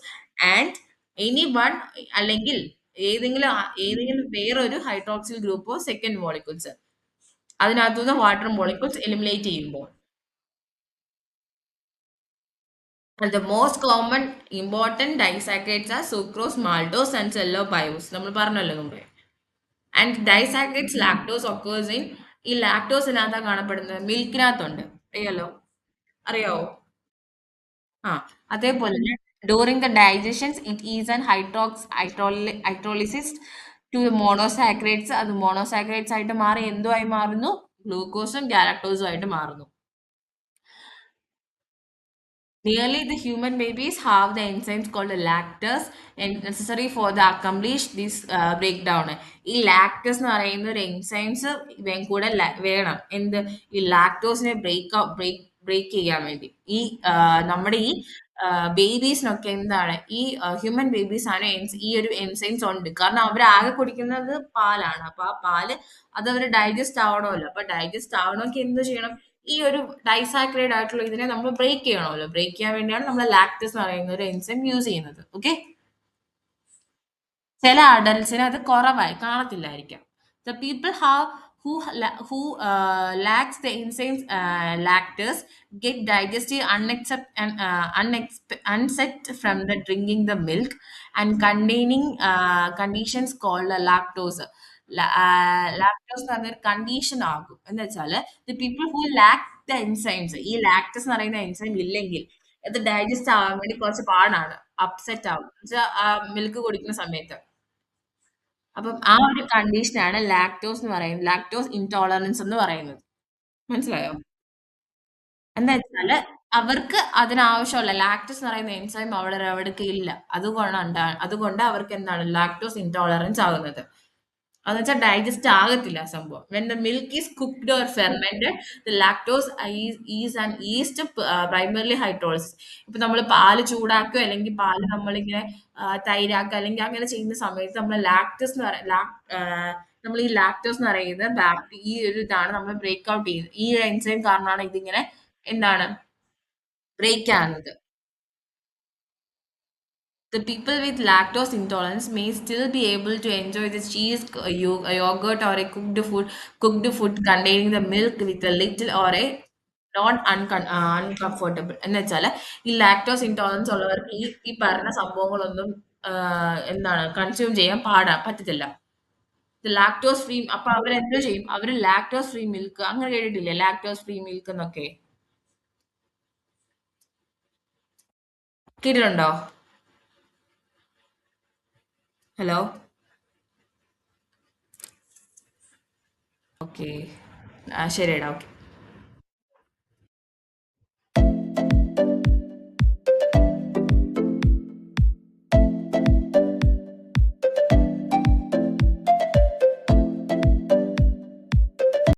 and any one, അല്ലെങ്കിൽ ഏതെങ്കിലും വേറൊരു hydroxyl group of second molecules, അതിനകത്തുനിന്ന് water molecules eliminate ചെയ്യുമ്പോൾ And the most common important disaccharides are sucrose, maltose, and cellobiose. നമ്മൾ പറഞ്ഞല്ലോ മുമ്പേ. And disaccharides lactose occurs in, ഈ ലാക്ടോസിനകത്താ കാണപ്പെടുന്നത്, മിൽക്കിനകത്തുണ്ട്. അറിയാലോ? അറിയാവോ? ആ, അതേപോലെ തന്നെ during the digestions it is an hydrolysis to monosaccharides. അത് മോണോസാക്കറൈഡ്സ് ആയിട്ട് മാറി എന്തുമായി മാറുന്നു? ഗ്ലൂക്കോസും ഗാലക്ടോസും ആയിട്ട് മാറുന്നു. Nearly the human babies have the enzymes called the lactase and necessary for the accomplish this breakdown. ഈ ലാക്ടസ് എന്ന് പറയുന്ന ഒരു എൻസൈംസ് കൂടെ വേണം എന്ത്, ഈ ലാക്ടോസിനെ ബ്രേക്ക് ചെയ്യാൻ വേണ്ടി. ഈ നമ്മുടെ ഈ ബേബീസിനൊക്കെ എന്താണ്, ഈ ഹ്യൂമൻ ബേബീസ് ആണ് ഈ ഒരു എൻസൈംസ് ഉണ്ട്. കാരണം അവർ ആകെ കുടിക്കുന്നത് പാലാണ്. അപ്പൊ ആ പാല് അത് അവർ ഡൈജസ്റ്റ് ആവണമല്ലോ. അപ്പൊ ഡൈജസ്റ്റ് ആവണമെങ്കിൽ എന്ത് ചെയ്യണം? ഈ ഒരു ഡൈസാക്രൈഡ് ആയിട്ടുള്ള ഇതിനെ നമ്മൾ ബ്രേക്ക് ചെയ്യണമല്ലോ. ബ്രേക്ക് ചെയ്യാൻ വേണ്ടിയാണ് നമ്മൾ ലാക്ടസ് എന്ന് പറയുന്ന ഒരു എൻസൈം യൂസ് ചെയ്യുന്നത്. ഓക്കെ, ചില അഡൽട്സിന് അത് കുറവായി കാണത്തില്ലായിരിക്കാം. The people have who lacks the enzymes lactase get digestive unset from the drinking the milk and containing conditions called lactose. Lactose എന്ന് പറഞ്ഞൊരു കണ്ടീഷൻ ആകും. എന്ന് വെച്ചാല് the people who lack the enzymes, ഈ ലാക്ടസ് എന്ന് പറയുന്ന എൻസൈം ഇല്ലെങ്കിൽ ഇത് ഡൈജസ്റ്റ് ആവാൻ വേണ്ടി കുറച്ച് പാടാണ്, അപ്സെറ്റ് ആവും. എന്നുവെച്ചാൽ ആ മിൽക്ക് കുടിക്കുന്ന സമയത്ത്. അപ്പം ആ ഒരു കണ്ടീഷനാണ് ലാക്ടോസ് എന്ന് പറയുന്നത്, ലാക്ടോസ് ഇൻടോളറൻസ് എന്ന് പറയുന്നത്. മനസ്സിലായോ? എന്താ വെച്ചാല് അവർക്ക് അതിനാവശ്യമുള്ള ലാക്ടോസ് എന്ന് പറയുന്ന എൻസൈം അവിടേക്ക് ഇല്ല. അതുകൊണ്ട് അവർക്ക് എന്താണ് ലാക്ടോസ് ഇൻടോളറൻസ് ആകുന്നത്. അതെന്ന് വെച്ചാൽ ഡൈജസ്റ്റ് ആകത്തില്ല ആ സംഭവം. When the milk is cooked or fermented the lactose is and east primarily hydrolysis. ഇപ്പൊ നമ്മൾ പാല് ചൂടാക്കുക അല്ലെങ്കിൽ പാല് നമ്മളിങ്ങനെ തൈരാക്കുക അല്ലെങ്കിൽ അങ്ങനെ ചെയ്യുന്ന സമയത്ത് നമ്മൾ ലാക്ടോസ് എന്ന് പറയുന്ന നമ്മൾ ഈ ലാക്ടോസ് എന്ന് പറയുന്നത് ഈ ഒരു ഇതാണ് നമ്മൾ ബ്രേക്ക് ഔട്ട് ചെയ്യുന്നത്. ഈ ഒരു എൻസൈം കാരണമാണ് ഇതിങ്ങനെ എന്താണ് ബ്രേക്ക് ആകുന്നത്. The people with lactose intolerance may still be able to enjoy the cheese, yogurt, or a cooked food containing the milk with a little or a not uncomfortable. എന്ന് വെച്ചാൽ ഈ ലാക്ടോസ് ഇൻടോളറൻസ് ഉള്ളവർക്ക് ഈ പറഞ്ഞ സംഭവങ്ങളൊന്നും എന്താണ് consume ചെയ്യാൻ പറ്റത്തില്ല. ലാക്ടോസ് ഫ്രീ, അപ്പൊ അവരെന്തോ ചെയ്യും? അവർ ലാക്ടോസ് ഫ്രീ മിൽക്ക് അങ്ങനെ കേട്ടിട്ടില്ലേ? ലാക്ടോസ് ഫ്രീ മിൽക്ക് എന്നൊക്കെ കേട്ടിട്ടുണ്ടോ? ഹലോ, ഓക്കെ, ശരിയടാ, ഓക്കെ.